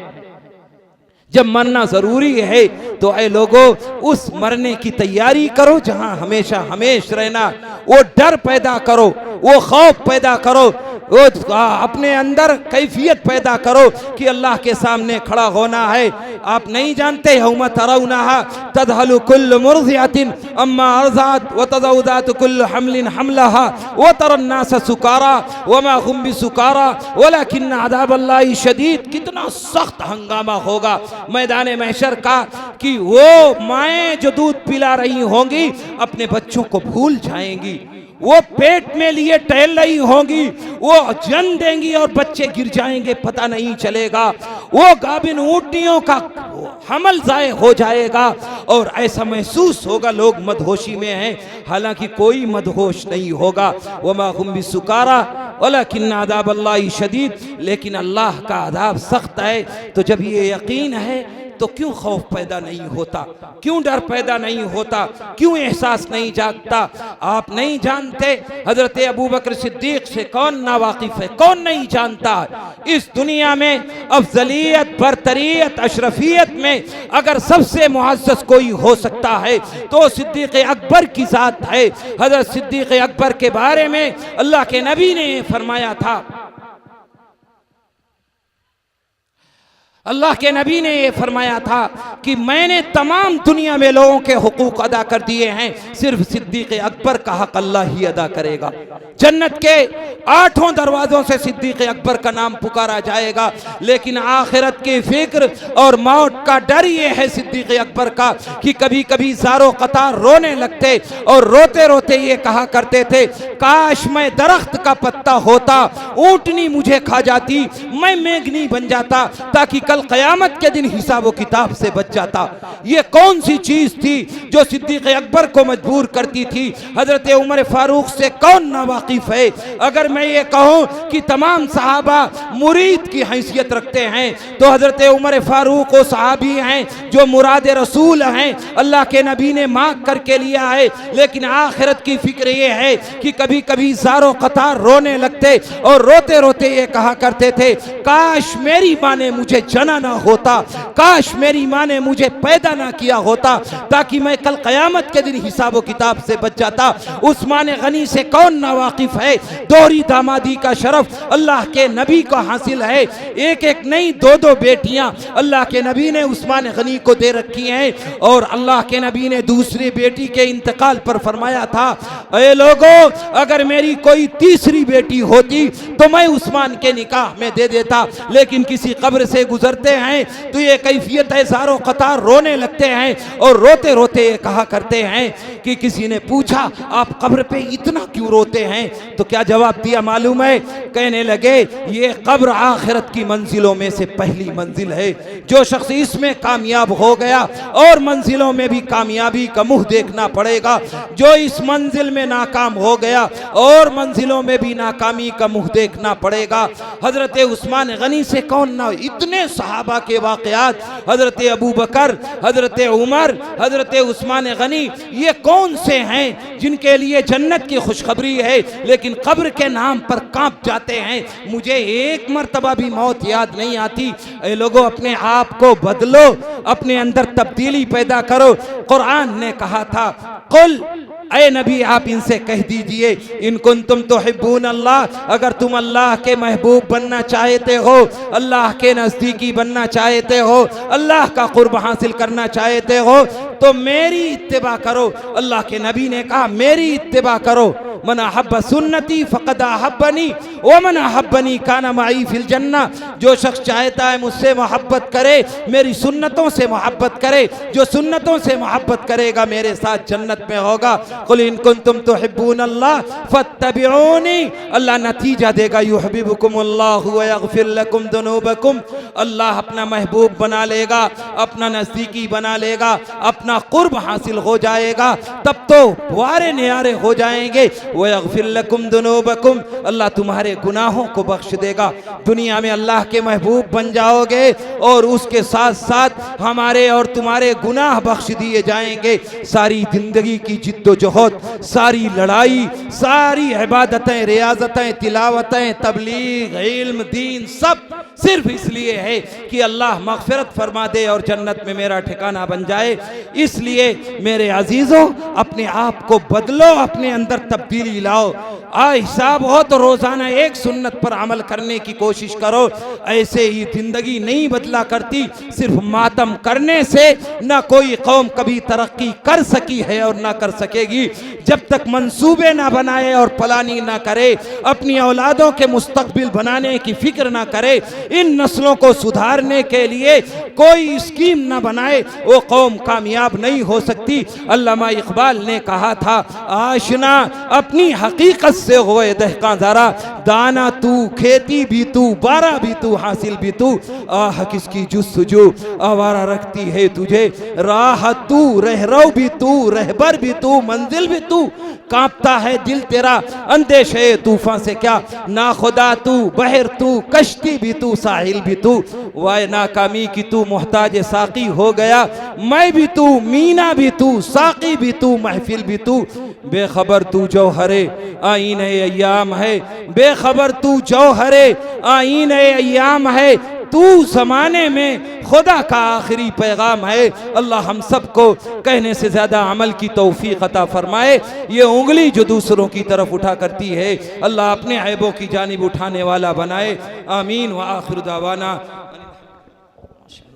जब मरना जरूरी है तो ऐ लोगों, उस मरने की तैयारी करो जहां हमेशा हमेश रहना, वो डर पैदा करो, वो खौफ पैदा करो, वो अपने अंदर कैफियत पैदा करो कि अल्लाह के सामने खड़ा होना है। आप नहीं जानते, यौम तरौनहा तज़हलु कुल्लु मुर्ज़िअतिन अम्मा अर्ज़अत व तज़उ ज़ातु कुल्लि हमलिन हमलहा व तरन नास सुकारा व मा हुम बिसुकारा वलाकिन अज़ाबल्लाहि शदीद। कितना सख्त हंगामा होगा मैदान महशर का कि वो माएँ जो दूध पिला रही होंगी अपने बच्चों को भूल जाएंगी, वो पेट में लिए टहल रही होंगी, वो जन्म देंगी और बच्चे गिर जाएंगे, पता नहीं चलेगा, वो गाभिन ऊँटनियों का हमल ज़ाय हो जाएगा और ऐसा महसूस होगा लोग मदहोशी में हैं, हालांकि कोई मदहोश नहीं होगा। वमा हुम बिसुकारा वलाकिन अज़ाबल्लाहि शदीद, लेकिन अल्लाह का अज़ाब सख्त है। तो जब ये यकीन है तो क्यों खौफ पैदा नहीं होता, क्यों डर पैदा नहीं होता, क्यों एहसास नहीं जागता? आप नहीं जानते हजरत अबू बकर सिद्दीक से कौन नावाकिफ है, कौन नहीं जानता? इस दुनिया में अफजलियत, बरतरियत, अशरफियत में अगर सबसे मुअज़्ज़ज़ कोई हो सकता है तो सिद्दीक अकबर की ज़ात है। हजरत सिद्दीक अकबर के बारे में अल्लाह के नबी ने फरमाया था, अल्लाह के नबी ने ये फरमाया था कि मैंने तमाम दुनिया में लोगों के हुकूक अदा कर दिए हैं, सिर्फ सिद्दीक अकबर का हक अल्लाह ही अदा करेगा। जन्नत के 8 दरवाजों से सिद्दीक अकबर का नाम पुकारा जाएगा, लेकिन आखिरत की फिक्र और मौत का डर ये है सिद्दीक अकबर का कि कभी कभी ज़ारो कतार रोने लगते और रोते रोते ये कहा करते थे, काश मैं दरख्त का पत्ता होता, ऊँटनी मुझे खा जाती, मैं मेघनी बन जाता ताकि कल क़यामत के दिन हिसाब व किताब से बच जाता। ये कौन सी चीज थी जो सिद्दीक अकबर को मजबूर करती थी? हजरत उमर फारूक से कौन नावाकिफ है? अगर मैं ये कहूँ कि तमाम सहाबा मुरीद की हैसियत रखते हैं तो हजरत उमर फारूक वो सहाबी हैं जो मुराद रसूल हैं, अल्लाह के नबी ने मांग करके लिया है, लेकिन आखिरत की फिक्र ये है कि कभी कभी ज़ारो कतार रोने लगते और रोते रोते ये कहा करते थे, काश मेरी माँ ने मुझे जना ना होता, काश मेरी माँ ने मुझे पैदा ना किया होता ताकि मैं कल क़यामत के दिन हिसाब व किताब से बच जाता। उस्मान गनी से कौन नावाकिफ है? दोहरी दामादी का शरफ अल्लाह के नबी को हासिल है। एक एक नहीं 2-2 बेटियां अल्लाह के नबी ने उस्मान गनी को दे रखी हैं और अल्लाह के नबी ने दूसरी बेटी के इंतकाल पर फरमाया था, ऐ लोगों, अगर मेरी कोई तीसरी बेटी होती तो मैं उस्मान के निकाह में दे देता, लेकिन किसी कब्र से गुजरते हैं तो ये कैफियत है, ज़ारो कतार रोने लगते हैं और रोते रोते ये कहा करते हैं कि किसी ने पूछा आप कब्र पे इतना क्यों रोते हैं? तो क्या जवाब दिया मालूम है? कहने लगे ये कब्र आखिरत की मंजिलों में से पहली मंजिल है, जो शख्स इसमें कामयाब हो गया और मंजिलों में भी कामयाबी का मुंह देखना पड़ेगा, जो इस मंजिल में नाकाम हो गया और मंजिलों में भी नाकामी का मुंह देखना पड़ेगा। हजरत उस्मान गनी से कौन ना, इतने सहाबा के वाक़यात, हजरत अबू बकर, हजरत उमर, हजरत उस्मान गनी, ये कौन से हैं जिनके लिए जन्नत की खुशखबरी है लेकिन कब्र के नाम पर कांप जाते हैं? मुझे एक मर्तबा भी मौत याद नहीं आती। ऐ लोगों, अपने आप को बदलो, अपने अंदर तब्दीली पैदा करो। कुरान ने कहा था, कुल, ऐ नबी आप इनसे कह दीजिए, इन कुंतुम तुहिब्बून अल्लाह, अगर तुम अल्लाह के महबूब बनना चाहते हो, अल्लाह के नज़दीकी बनना चाहते हो, अल्लाह का कुर्ब हासिल करना चाहते हो तो मेरी इत्तिबा करो। अल्लाह के नबी ने कहा मेरी इत्तिबा करो। मन अहब्ब सुन्नती फ़क़द अहब्बनी व मन अहब्बनी काना माई फिल जन्ना। जो शख्स चाहता है मुझसे मोहब्बत करे, मेरी सुन्नतों से मोहब्बत करे, जो सुन्नतों से मोहब्बत करेगा मेरे साथ जन्नत में होगा। कुल इन कुंतुम तुहिब्बूनल्लाह फत्तबिऊनी, अल्लाह नतीजा देगा, युहब्बिबुकुमुल्लाहु व यग़फिर लकुम दुनूबकुम। अल्लाह अपना महबूब बना लेगा, अपना नज़दीकी बना लेगा, अपना कुर्ब हासिल हो जाएगा, तब तो वारे न्यारे हो जाएंगे। व यग़फिर लकुम दुनूबकुम, अल्लाह तुम्हारे गुनाहों को बख्श देगा। दुनिया में अल्लाह के महबूब बन जाओगे और उसके साथ साथ हमारे और तुम्हारे गुनाह बख्श दिए जाएंगे। सारी जिंदगी की जिद्दोजहद, सारी लड़ाई, सारी इबादतें, रियाजतें, तिलावतें, तबलीग, इल्म, दीन सब सिर्फ इसलिए है कि अल्लाह मग़फ़िरत फरमा दे और जन्नत में मेरा ठिकाना बन जाए। इसलिए मेरे अजीज़ों, अपने आप को बदलो, अपने अंदर तब्दीली लाओ। हिसाब हो तो रोज़ाना एक सुन्नत पर अमल करने की कोशिश करो। ऐसे ही ज़िंदगी नहीं बदला करती। सिर्फ मातम करने से न कोई कौम कभी तरक्की कर सकी है और ना कर सकेगी। जब तक मंसूबे ना बनाए और प्लानिंग ना करे, अपनी औलादों के मुस्तकबिल बनाने की फिक्र ना करे, इन नस्लों को सुधारने के लिए कोई स्कीम ना बनाए, वो कौम कामयाब नहीं हो सकती। अल्लामा इकबाल ने कहा था, आशना अपनी हकीकत से होए दहका ज़रा, दाना तू, खेती भी तू, बारा भी तू, हासिल भी तू, आह किसकी जुस्सुजू आवारा रखती है तुझे, राह तू, रहरो भी तू, रहबर भी तू, मंजिल भी तू, कांपता है दिल तेरा अंदेशे तूफान से क्या, ना खुदा तू, बहर तू, कश्ती भी तू, साहिल भी तू, वाय नाकामी की तू मोहताज साकी हो गया, मैं भी तू, मीना भी तू, साकी भी तू, महफिल भी तू, बेखबर तू जौहरे आईन अय्याम है, बेखबर तू जौहरे आईन अय्याम है, तू ज़माने में खुदा का आखिरी पैगाम है। अल्लाह हम सबको कहने से ज़्यादा अमल की तौफीक अता फरमाए। ये उंगली जो दूसरों की तरफ उठा करती है, अल्लाह अपने ऐबों की जानिब उठाने वाला बनाए। आमीन व आखिर दावाना